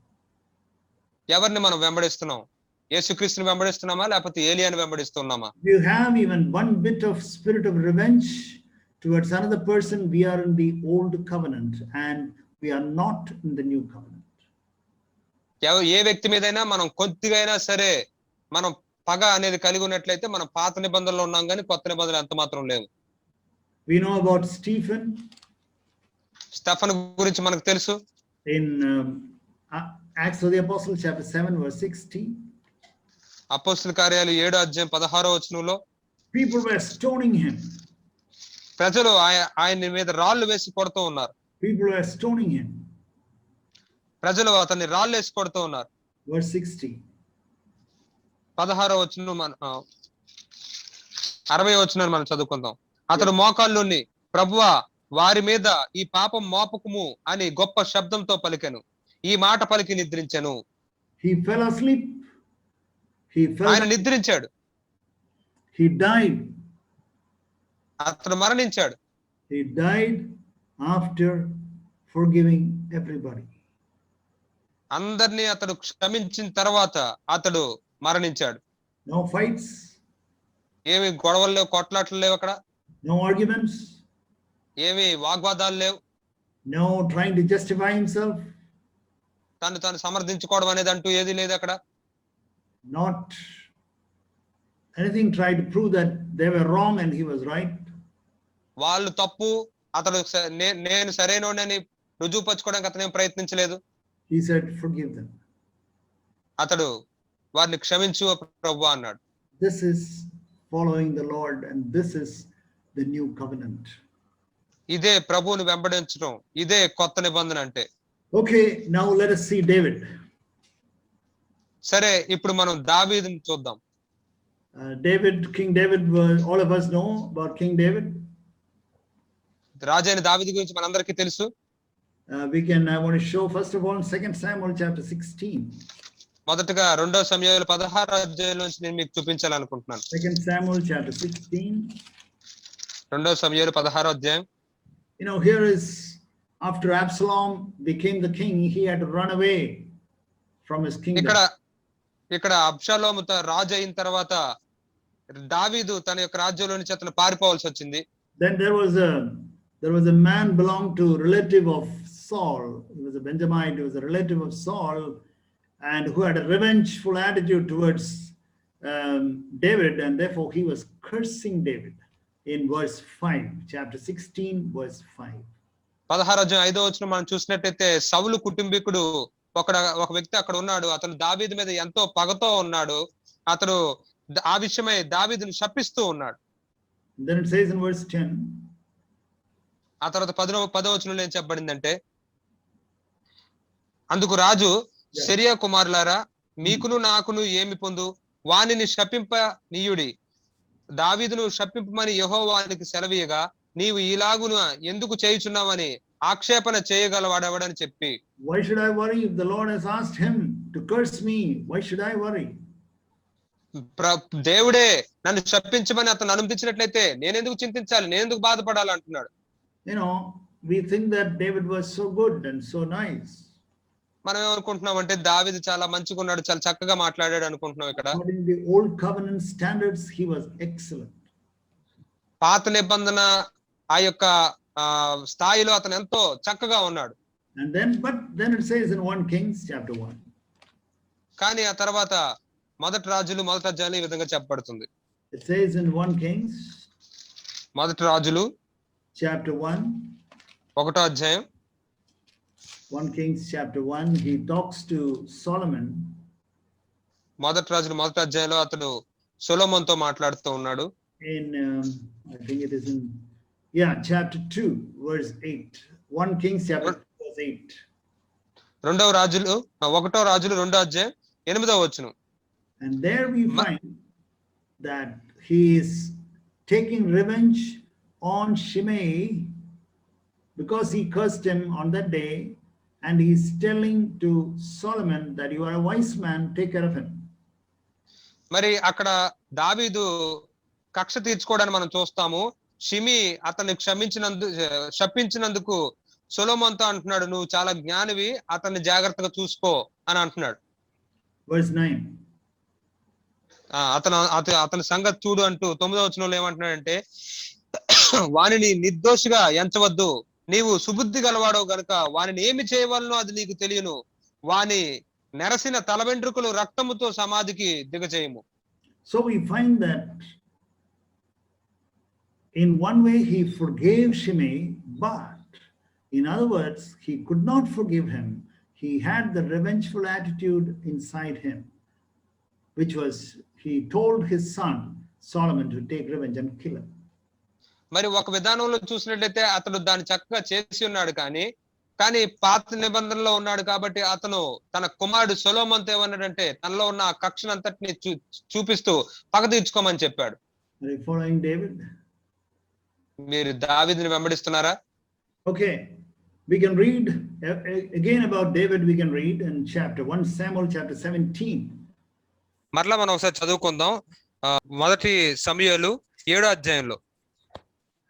ఎవరిని మనం వెంబడిస్తున్నాం? యేసుక్రీస్తుని వెంబడిస్తున్నామా లేకపోతే ఏలియాని వెంబడిస్తున్నామా? You have even one bit of spirit of revenge towards another person. We are in the old covenant and we are not in the new covenant. ఏ వ్యక్తి మీదైనా మనం కొద్దిగా అయినా సరే మనం పగ అనేది కలిగి ఉన్నట్లయితే మనం పాత నిబంధనలో ఉన్నాం కానీ కొత్త నిబంధనలు ఎంత మాత్రం లేవు. We know about Stephen. Stefan గురించి మనకు తెలుసు. In Acts of the Apostles chapter 7 verse 60. అపోస్తలుల కార్యాలు 7వ అధ్యాయం 16వ వచనంలో people were stoning him. ప్రజలు ఆయన మీద రాళ్ళు వేసి కొడుతూ ఉన్నారు. People were stoning him. ప్రజలు అతన్ని రాళ్ళు వేసి కొడుతూ ఉన్నారు. Verse 60. 16వ వచనం 60వ వచనాన్ని మనం చదువుకుందాం. అతడు మోకాళ్ళుని ప్రభువా వారి మీద ఈ పాపం మోపకుము అని గొప్ప శబ్దంతో పలికెను. ఈ మాట పలికి నిద్రించెను. He fell asleep. ఆయన నిద్రించాడు. He died. అతడు మరణించాడు. He died after forgiving everybody. అందరినీ అతడు క్షమించిన తర్వాత అతడు మరణించాడు. No fights. ఏమి గొడవలు లేవు, కొట్లాటలు లేవు అక్కడ. No arguments. ఏమి వాగ్వాదాలు లేవు. No trying to justify himself. తాను సమర్థించుకోవడం అనేది అంటూ ఏది లేదు అక్కడ. Not anything tried to prove that they were wrong and he was right. వాళ్ళు తప్పు, అతడు నేను సరైనోడని రుజువుపరచుకోవడానికి అతను ఏం ప్రయత్నించలేదు. He said, forgive them. అతడు వారిని క్షమించు ప్రభువా అన్నాడు. This is following the Lord and this is the new covenant. ఇదే ప్రభువుని వెంబడించడం, ఇదే కొత్త నిబంధన అంటే. Okay, now let us see David. సరే, ఇప్పుడు మనం దావీదుని చూద్దాం. King David, all of us know about King David. రాజైన దావీదు గురించి మనందరికీ తెలుసు. I want to show first of all in 2 Samuel chapter 16. మొదటగా 2వ సమూయేలు 16వ అధ్యాయం నుంచి నేను మీకు చూపించాలనుకుంటున్నాను. 2 Samuel chapter 16. 2వ సమూయేలు 16వ అధ్యాయం. You know, here is after Absalom became the king, he had to run away from his kingdom. ఇక్కడ అబ్షాలోము రాజు అయిన తర్వాత దావీదు తన యొక్క రాజ్యంలో నుంచి అతను పారిపోవాల్సి వచ్చింది. Then there was There was a man belonged to relative of Saul. He was a Benjamite. He was a relative of Saul, and who had a revengeful attitude towards David, and therefore he was cursing David in verse 5, chapter 16, verse 5. 16 మనం చూసినట్టయితే సౌలు కుటుంబీకుడు ఒక వ్యక్తి అక్కడ ఉన్నాడు. అతను దావీదు మీద ఎంతో పగతో ఉన్నాడు. అతడు ఆ విషయమై దావీదును శపిస్తూ ఉన్నాడు. Then it says in verse 10, ఆ తర్వాత 10వ వచనంలో ఏం చెప్పబడిందంటే, అందుకు రాజు సెరియా కుమారులారా, మీకును నాకును ఏమి పొందు, వానిని శపింప నీయుడి, దావీదును శపింపమని యెహోవానికి సెలవీయగా నీవు ఇలాగున ఎందుకు చేయుచున్నావని ఆక్షేపణ చేయగలవాడెవడని చెప్పి, why should I worry if the Lord has asked him to curse me? Why should I worry? దేవుడే నన్ను శపించమని అతను అనుమతించినట్లయితే నేనెందుకు చింతించాలి, నేనెందుకు బాధపడాలి అంటున్నాడు. You know, we think that David was so good and so nice. మనం ఏమనుకుంటున్నాం అంటే దావీదు చాలా మంచిగా ఉన్నాడు, చాలా చక్కగా మాట్లాడాడు అనుకుంటున్నాం. ఇక్కడ according to the old covenant standards, he was excellent. పాత నిబంధన ఆ యొక్క స్థాయిలో అతను ఎంతో చక్కగా ఉన్నాడు. And then it says in 1 Kings chapter 1. కానీ ఆ తర్వాత మొదటి రాజులు 1వ అధ్యాయంలో ఈ విధంగా చెప్పబడుతుంది. It says in 1 Kings మొదటి రాజులు chapter 1. 1వ అధ్యాయం 1 Kings chapter 1, he talks to Solomon. మొదటి రాజులు 1వ అధ్యాయంలో అతడు సొలొమోనుతో మాట్లాడుతూ ఉన్నాడు. In I think it is in chapter 2 verse 8. 1 Kings chapter 2 verse 8. 1వ రాజులు 2వ అధ్యాయం 8వ వచనం. And there we find that he is taking revenge on Shimei because he cursed him on that day, and he is telling to Solomon that you are a wise man, take care of him. మరి అక్కడ దావీదు కక్ష తీర్చుకోవడానికి మనం చూస్తాము. షిమి అతన్ని శపించినందుకు సొలొమోనుతో అంటున్నాడు, నువ్వు చాలా జ్ఞానివి, అతన్ని జాగ్రత్తగా చూసుకో అని అంటున్నాడు. Verse 9. అతని సంగతి చూడు అంటూ 9వ వచనంలో ఏమంటున్నాడంటే, వానిని నిర్దోషిగా ఎంచవద్దు, నీవు సుబుద్ధి గలవాడో గనుక వానిని ఏమి చేయవలనో అది నీకు తెలియను, వాని నెరసిన తల వెంట్రుకలు రక్తముతో సమాధికి దిగచేయము. So we find that in one way he forgave Shimei, but in other words he could not forgive him. He had the revengeful attitude inside him, which was he told his son Solomon to take revenge and kill him. మరి ఒక విధానంలో చూసినట్లయితే అతడు దాన్ని చక్కగా చేసి ఉన్నాడు, కానీ పాత నిబంధనలో ఉన్నాడు కాబట్టి అతను తన కుమారుడు సొలొమోనుతో ఏమన్నాడంటే తనలో ఉన్న ఆ కక్షను అంతటిని చూపిస్తూ పగ తీర్చుకోమని చెప్పాడు. Are you following David? మీరు దావీదుని వెంబడిస్తున్నారా? Okay, we can read again about David. We can read in chapter 1 Samuel chapter 17. మరలా మనం ఒకసారి చదువుకుందాం. మొదటి సమూయేలు 7వ అధ్యాయంలో.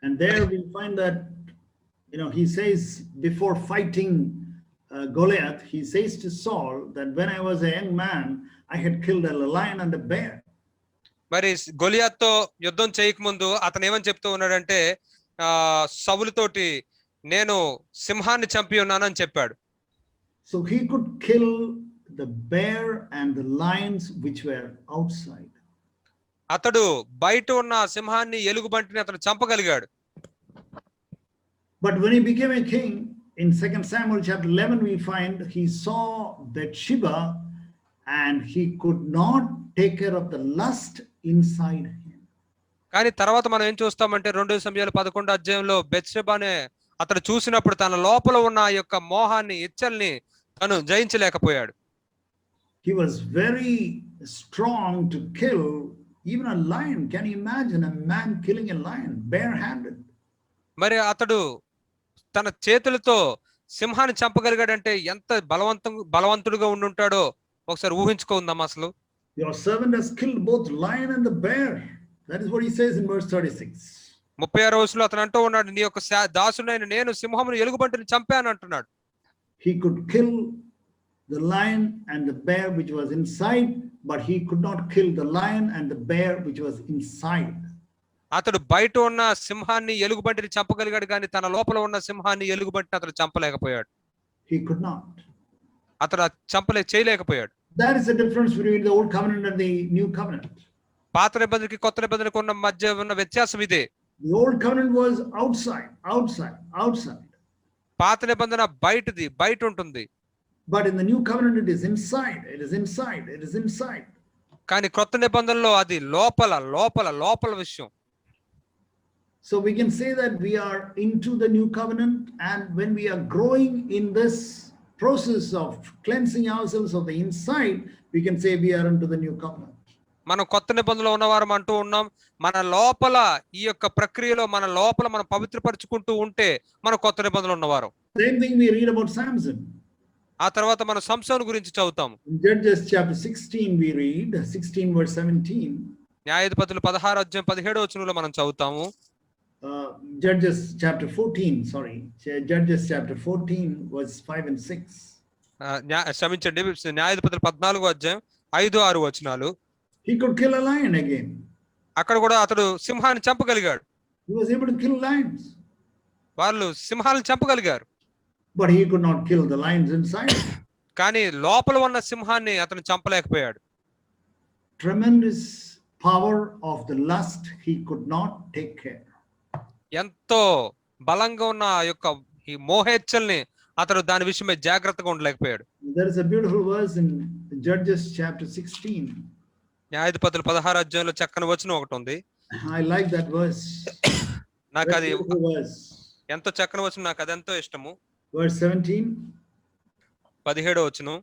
And there we find that, he says before fighting Goliath, he says to Saul that when I was a young man, I had killed a lion and a bear. మరి గొలియాత్తో యుద్ధం చేయకముందు అతను ఏమని చెప్తూ ఉన్నాడంటే, సౌలుతోటి నేను సింహాన్ని చంపి ఉన్నానని చెప్పాడు. So he could kill the bear and the lions which were outside. అతడు బయట ఉన్న సింహాన్ని ఎలుగుబంటిని అతను చంపగలిగాడు. But when he became a king in 2 Samuel chapter 11, we find he saw Bathsheba and he could not take care of the lust inside him. కానీ తర్వాత మనం ఏం చూస్తామంటే 2 సమూయేలు 11వ అధ్యాయంలో బెత్షెబానే అతడు చూసినప్పుడు తన లోపల ఉన్న ఆ యొక్క మోహాన్ని, ఇచ్చల్ని తను జయించలేకపోయాడు. He was very strong to kill even a lion. Can you imagine a man killing a lion barehanded? మరి అతడు తన చేతులతో సింహాన్ని చంపగలిగాడంటే ఎంత బలవంతుడుగా ఉండుంటాడో ఒకసారి ఊహించుకుందాం. అసలు your servant has killed both lion and the bear. That is what he says in verse 36. 36వ వచనంలో అతను అంటూ ఉన్నాడు, నీ యొక్క దాసుడైన నేను సింహమును ఎలుగుబంటిని చంపాను అంటున్నాడు. He could kill the lion and the bear which was inside, but he could not kill the lion and the bear which was inside. అతడు బయట ఉన్న సింహాన్ని ఎలుగుబంటిని చంపగలిగాడు, కానీ తన లోపల ఉన్న సింహాన్ని ఎలుగుబంటిని అతడు చంపలేకపోయాడు. He could not. అతడు చేయలేకపోయాడు. That is the difference between the old covenant and the new covenant. పాత నిబంధనకి కొత్త నిబంధనకు ఉన్న మధ్య ఉన్న వ్యత్యాసం ఇదే. The old covenant was outside. పాత నిబంధన బయట ఉంటుంది. But in the new covenant it is inside. కానీ కొత్త నిబంధనలో అది లోపల విషయం. So we can say that we are into the new covenant, and when we are growing in this process of cleansing ourselves of the inside, we can say we are into the new covenant. మనం కొత్త నిబంధనలో ఉన్నవారం అంటూ ఉన్నాం. మన లోపల ఈ యొక్క ప్రక్రియలో మనం పవిత్రపరచుకుంటూ ఉంటే మనం కొత్త నిబంధనలో ఉన్నవారు. Same thing we read about Samson. ఆ తర్వాత మనం సంసోను గురించి చదువుతాము. In Judges chapter 16 we read 16 verse 17. న్యాయాధిపతులు 16 అధ్యాయం 17వ వచనంలో మనం చదువుతాము. Judges chapter 14 verse 5 and 6. క్షమించండి, న్యాయాధిపతులు 14వ అధ్యాయం 5-6 వచనాలు. He could kill a lion again. అక్కడ కూడా అతడు సింహాన్ని చంపగలిగాడు. He was able to kill lions. వాళ్ళు సింహాలను చంపగలిగారు. But he could not kill the lions inside. కానీ లోపల ఉన్న సింహాన్ని అతను చంపలేకపోయాడు. Tremendous power of the lust he could not take care. ఎంతో బలంగా ఉన్న యొక్క ఈ మోహేచ్ఛల్ని అతడు దాని విషయమై జాగ్రత్తగా ఉండలేకపోయాడు. There is a beautiful verse in Judges chapter 16. న్యాయాధిపతులు 16 అధ్యాయంలో చక్కని వచనం ఒకటి ఉంది. I like that verse. నాకు అది ఎంతో చక్కని వచనం, నాకు అది ఎంతో ఇష్టము. Verse 17. 17వ వచనం.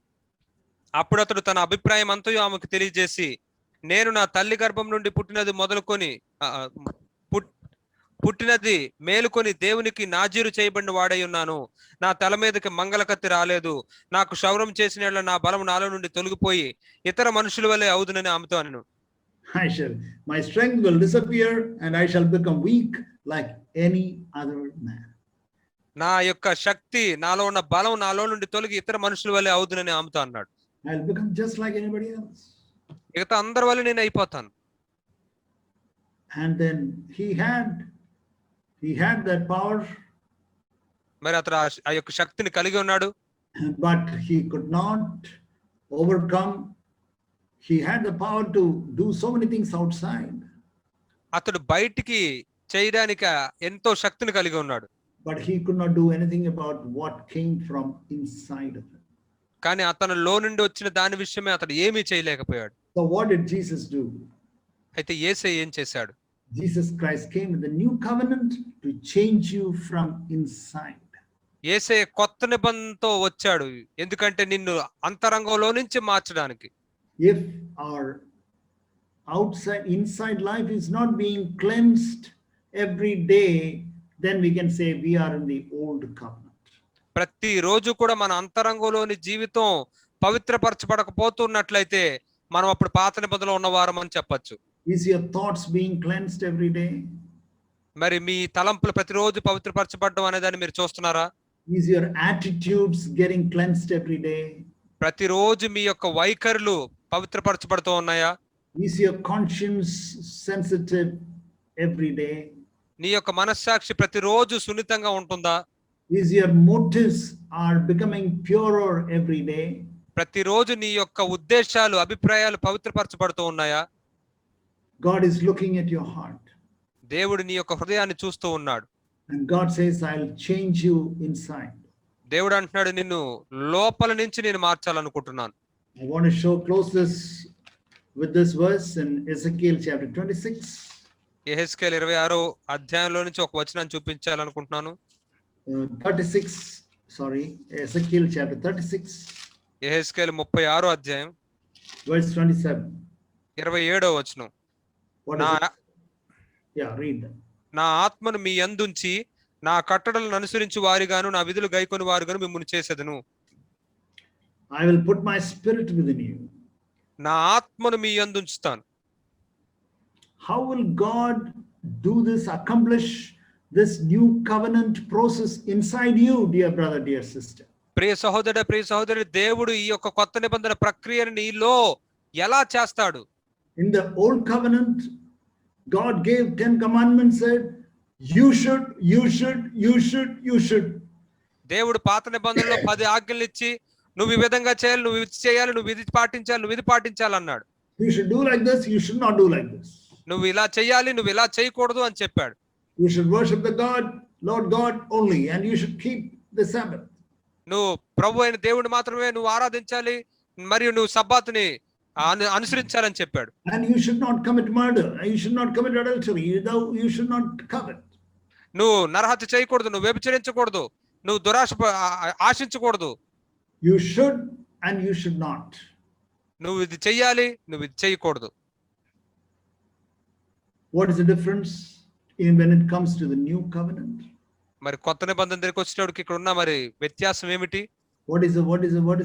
అప్పుడు అతడు తన అభిప్రాయం అంతయు ఆమెకు తెలియజేసి, నేను నా తల్లి గర్భం నుండి పుట్టినది మేలుకొని దేవునికి నాజీరు చేయబడిన వాడై ఉన్నాను. నా తల మీదకి మంగళకత్తి రాలేదు. నాకు క్షౌరం చేసిన నా బలం నాలో నుండి తొలగిపోయి ఇతర మనుషుల వలె అవుదునని ఆమెతో అనెను. My strength will disappear and I shall become weak like any other man. నా యొక్క శక్తి, నాలో ఉన్న బలం నాలో నుండి తొలగి ఇతర మనుషుల వలె అవుదునని ఆమెతో అన్నాడు. I'll become just like anybody else. మిగతా అందరి వల్ల నేను అయిపోతాను. And then he had that power. మరి అతడు ఆ యొక్క శక్తిని కలిగి ఉన్నాడు. But he could not overcome. He had the power to do so many things outside. అతడు బయటికి చేయడానికి ఎంతో శక్తిని కలిగి ఉన్నాడు. But he could not do anything about what came from inside of him. కానీ అతనిలో నుండి వచ్చిన దాని విషయమే అతడు ఏమీ చేయలేకపోయాడు. So what did Jesus do? అయితే యేసయ్య ఏం చేశాడు? Jesus Christ came in the new covenant to change you from inside. యేసయ్య కొత్త నిబంధనతో వచ్చాడు, ఎందుకంటే నిన్ను అంతరంగంలో నుంచి మార్చడానికి. If our inside life is not being cleansed every day, then we can say we are in the old covenant. ప్రతి రోజు కూడా మన అంతరంగంలోని జీవితం పవిత్రపరచబడకపోతున్నట్లయితే మనం అప్పుడు పాత నిబంధనలో ఉన్నవారం అని చెప్పొచ్చు. Is your thoughts being cleansed every day? మరి మీ తలంపులు ప్రతిరోజు పవిత్రపరచబడడం అనే దాన్ని మీరు చూస్తున్నారా? Is your attitudes getting cleansed every day? ప్రతిరోజు మీ యొక్క వైఖరులు పవిత్రపరచబడుతూ ఉన్నాయా? Is your conscience sensitive every day? నీ యొక్క మనస్సాక్షి ప్రతిరోజు సున్నితంగా ఉంటుందా? Is your motives are becoming purer every day? ప్రతిరోజు నీ యొక్క ఉద్దేశాలు, అభిప్రాయాలు పవిత్రపరచబడుతూ ఉన్నాయా? God is looking at your heart. దేవుడు నీ యొక్క హృదయాన్ని చూస్తూ ఉన్నాడు. And God says, I'll change you inside. దేవుడు అంటున్నాడు, నిన్ను లోపల నుంచి నేను మార్చాలనుకుంటున్నాను. I want to close this with this verse in Ezekiel chapter 26. యెహెజ్కేలు 26వ అధ్యాయంలో నుంచి ఒక వచనాన్ని చూపించాలనుకుంటున్నాను. Ezekiel chapter 36. యెహెజ్కేలు 36వ అధ్యాయం verse 27. 27వ వచనం. Read that. నా ఆత్మను మీ యందుంచి నా కట్టడలను అనుసరించి వారిగాను నా విధులు గైకొని వారుగాను మిమ్మును చేసేదను. I will put my spirit within you. నా ఆత్మను మీ యందుంచుతాను. How will God do this, accomplish this new covenant process inside you, dear brother, dear sister? ప్రియ సహోదరుడు, దేవుడు ఈ యొక్క కొత్త నిబంధన ప్రక్రియను నీలో ఎలా చేస్తాడు? In the old covenant, God gave 10 commandments, said, you should, you should, you should, you should. దేవుడు పాత నిబంధనలో 10 ఆజ్ఞలు ఇచ్చి నువ్వు ఈ విధంగా చేయాలి, నువ్వు ఇది చేయాలి, నువ్వు ఇది పాటించాలి, నువ్వు ఇది పాటించాలి అన్నాడు. You should do like this, you should not do like this. నువ్వు ఇలా చేయాలి, నువ్వు ఇలా చేయకూడదు అని చెప్పాడు. You should worship the God, Lord God only, and you should keep the Sabbath. నువ్వు ప్రభు అయిన దేవుడిని మాత్రమే నువ్వు ఆరాధించాలి, మరియు నువ్వు సబ్బాతుని అనుసరించాలని చెప్పాడు. And you should not commit murder, you should not commit adultery, you should not covet. నువ్వు నరహత్య చేయకూడదు, నువ్వు వ్యభిచరించకూడదు, నువ్వు దురాశ ఆశించకూడదు. You should and you should not. నువ్వు ఇది చెయ్యాలి, నువ్వు ఇది చేయకూడదు. What is the difference when it comes to the new covenant? మరి కొత్త నిబంధన దగ్గరికి వచ్చేటప్పటికి ఇక్కడ ఉన్న మరి వ్యత్యాసం ఏమిటి? What is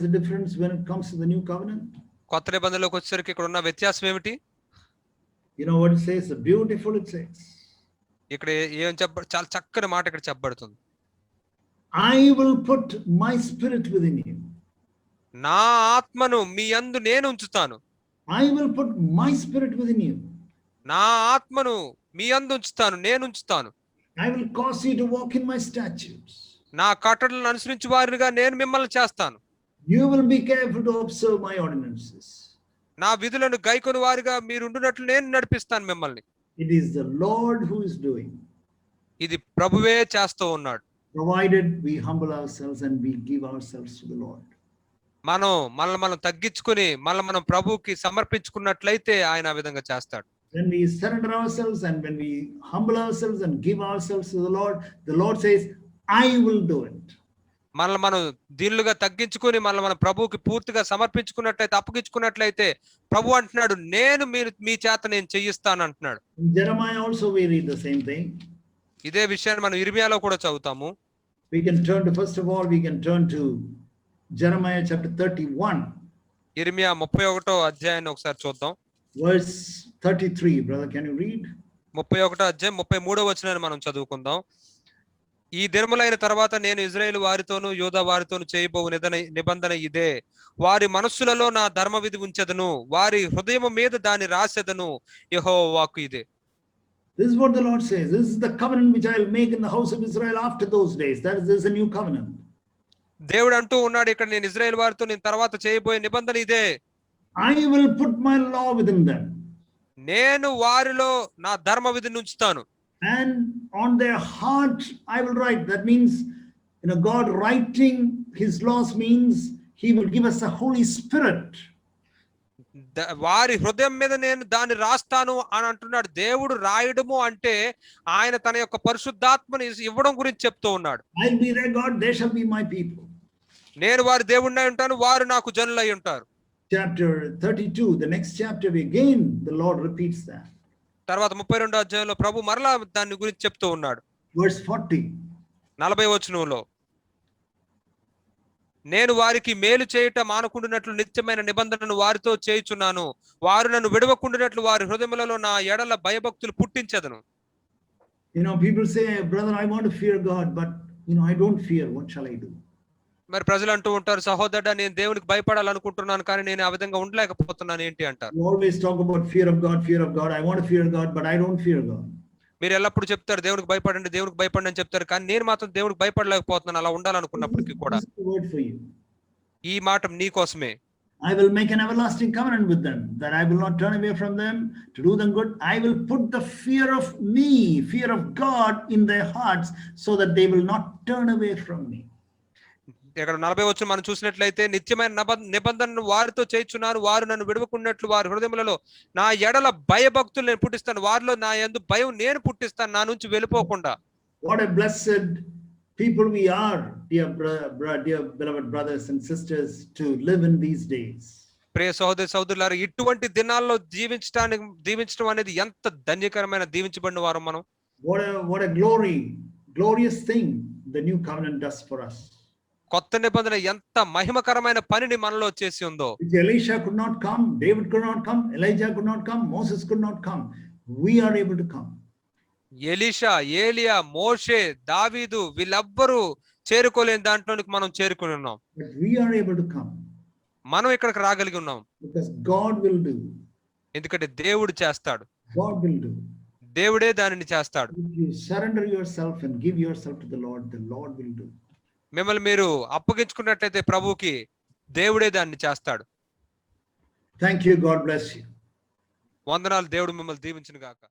the difference when it comes to the new covenant? కొత్త నిబంధనలోకి వచ్చేసరికి ఇక్కడ ఉన్న వ్యత్యాసం ఏమిటి? You know what it says? Beautiful it says. ఇక్కడ ఏం చాలా చక్కని మాట ఇక్కడ చెప్పబడుతుంది. I will put my spirit within you. నా ఆత్మను మీ యందు నేను ఉంచుతాను. I will put my spirit within you. నా ఆత్మను మీ యందు ఉంచుతాను, నేను ఉంచుతాను. I will cause you to walk in my statutes. నా కట్టడలను అనుసరించు వారిగా నేను మిమ్మల్ని చేస్తాను. You will be careful to observe my ordinances. నా విధులను గైకొని వారిగా మీరు ఉండునట్లు నేను నడిపిస్తాను మిమ్మల్ని. It is the Lord who is doing. ఇది ప్రభువే చేస్తూ ఉన్నాడు. Provided we humble ourselves and we give ourselves to the Lord. మనం తగ్గించుకుని మనం ప్రభువుకి సమర్పించుకున్నట్లయితే ఆయన ఆ విధంగా చేస్తాడు. When we surrender ourselves and when we humble ourselves and give ourselves to the Lord says, I will do it. మనం దీనులుగా తగ్గించుకుని మనం ప్రభువుకి పూర్తిగా సమర్పించుకున్నట్లయితే, అప్పగించుకున్నట్లయితే ప్రభు అంటున్నాడు, నేను మీ చేత నేను చేయిస్తాను అంటున్నాడు. In Jeremiah also we read the same thing. ఇదే విషయాన్ని మనం ఇర్మియాలో కూడా చదువుతాము. We can turn to, first of all, we can turn to Jeremiah chapter 31. ఇర్మియా 31వ అధ్యాయాన్ని ఒకసారి చూద్దాం. Verse 33, brother, can you read? 31వ అధ్యాయం 33వ వచనాన్ని మనం చదువుకుందాం. ఈ దినములైన తర్వాత నేను ఇజ్రాయేలు వారితోను యూదా వారితోను చేయబోవు నిబంధన ఇదే. వారి మనస్సులలో నా ధర్మ విధి ఉంచెదను, వారి హృదయము మీద దాన్ని రాసెదను. యెహోవా వాక్కు ఇదే. This is what the Lord says. This is the covenant which I will make in the house of Israel after those days. This is a new covenant. దేవుడు అంటూ ఉన్నాడు ఇక్కడ, నేను ఇజ్రాయేల్ వారితో నేను తర్వాత చేయబోయే నిబంధన ఇదే. I will put my law within them. నేను వారిలో నా ధర్మ విధిని ఉంచుతాను. And on their heart I will write. That means, God writing his laws means he will give us a Holy Spirit. వారి హృదయం మీద నేను దాన్ని రాస్తాను అని అంటున్నాడు. దేవుడు రాయడము అంటే ఆయన తన యొక్క పరిశుద్ధాత్మని ఇవ్వడం గురించి చెప్తూ ఉన్నాడు. I'll be their God, they shall be my people. నేను వారి దేవుడినై ఉంటాను, వారు నాకు జనులై ఉంటారు. Chapter 32, the next chapter, again the Lord repeats that. తర్వాత 32వ అధ్యాయంలో ప్రభు మరలా దాని గురించి చెప్తూ ఉన్నాడు. Verse 40. 40వ వచనంలో, నేను వారికి మేలు చేయుట మానకుండునట్లు నిత్యమైన నిబంధనను వారితో చేయుచున్నాను, వారు నన్ను విడవకుండునట్లు వారి హృదయములలో నా ఎడల భయభక్తులు పుట్టించెదను. People say, brother, I want to fear God, but I don't fear. What shall I do? మరి ప్రజలు అంటూ ఉంటారు, సహోదరుడా నేను దేవునికి భయపడాలనుకుంటున్నాను కానీ నేను ఆ విధంగా ఉండలేకపోతున్నాను ఏంటి అంటారు. You always talk about fear of God, fear of God. I want to fear God, but I don't fear God. మీరు ఎల్లప్పుడు చెప్తారు దేవునికి భయపడండి, దేవునికి భయపడండి అని చెప్తారు, కానీ నేను మాత్రం దేవునికి భయపడలేకపోతున్నాను అలా ఉండాలనుకున్నప్పటికీ కూడా. ఈ మాట నీ కోసమే. I will make an everlasting covenant with them, that I will not turn away from them to do them good. I will put the fear of me, fear of God in their hearts, so that they will not turn away from me. ఇక్కడ 40 వచనం మనం చూసినట్లయితే, నిత్యమైన నిబంధనను వారితో చేయుచున్నాను, వారు నన్ను విడవకున్నట్లు వారి హృదయములలో నా ఎడల భయభక్తులు నేను పుట్టిస్తాను, వారిలో నా యందు భయం నేను పుట్టిస్తాను, నా నుంచి వెళ్ళిపోకుండా. What a blessed people we are, dear beloved brothers and sisters, to live in these days. ప్రియ సహోదరులారా, ఇటువంటి దినాల్లో దీవించడం అనేది ఎంత ధన్యకరమైన, దీవించబడిన వారు మనం. What a glorious thing the new covenant does for us. కొత్త నిబంధన ఎంత మహిమకరమైన పనిని మనలో చేసి ఉందో. Elisha could not come, David could not come, Elijah could not come, Moses could not come. We are able to come. Elisha, ఏలియా, మోషే, దావీదు వీళ్ళెవ్వరూ చేరుకోలేని దాంట్లోనికి మనం చేరుకుని ఉన్నాం. But we are able to come. మనం ఇక్కడికి రాగలిగి ఉన్నాం. Because God will do. ఎందుకంటే దేవుడు చేస్తాడు. God will do. దేవుడే దానిని చేస్తాడు. If you surrender yourself and give yourself to the Lord will do. మిమ్మల్ని మీరు అప్పగించుకున్నట్లయితే ప్రభువుకి దేవుడే దాన్ని చేస్తాడు. Thank you. God bless you. వందనాలు. దేవుడు మిమ్మల్ని దీవించును గాక.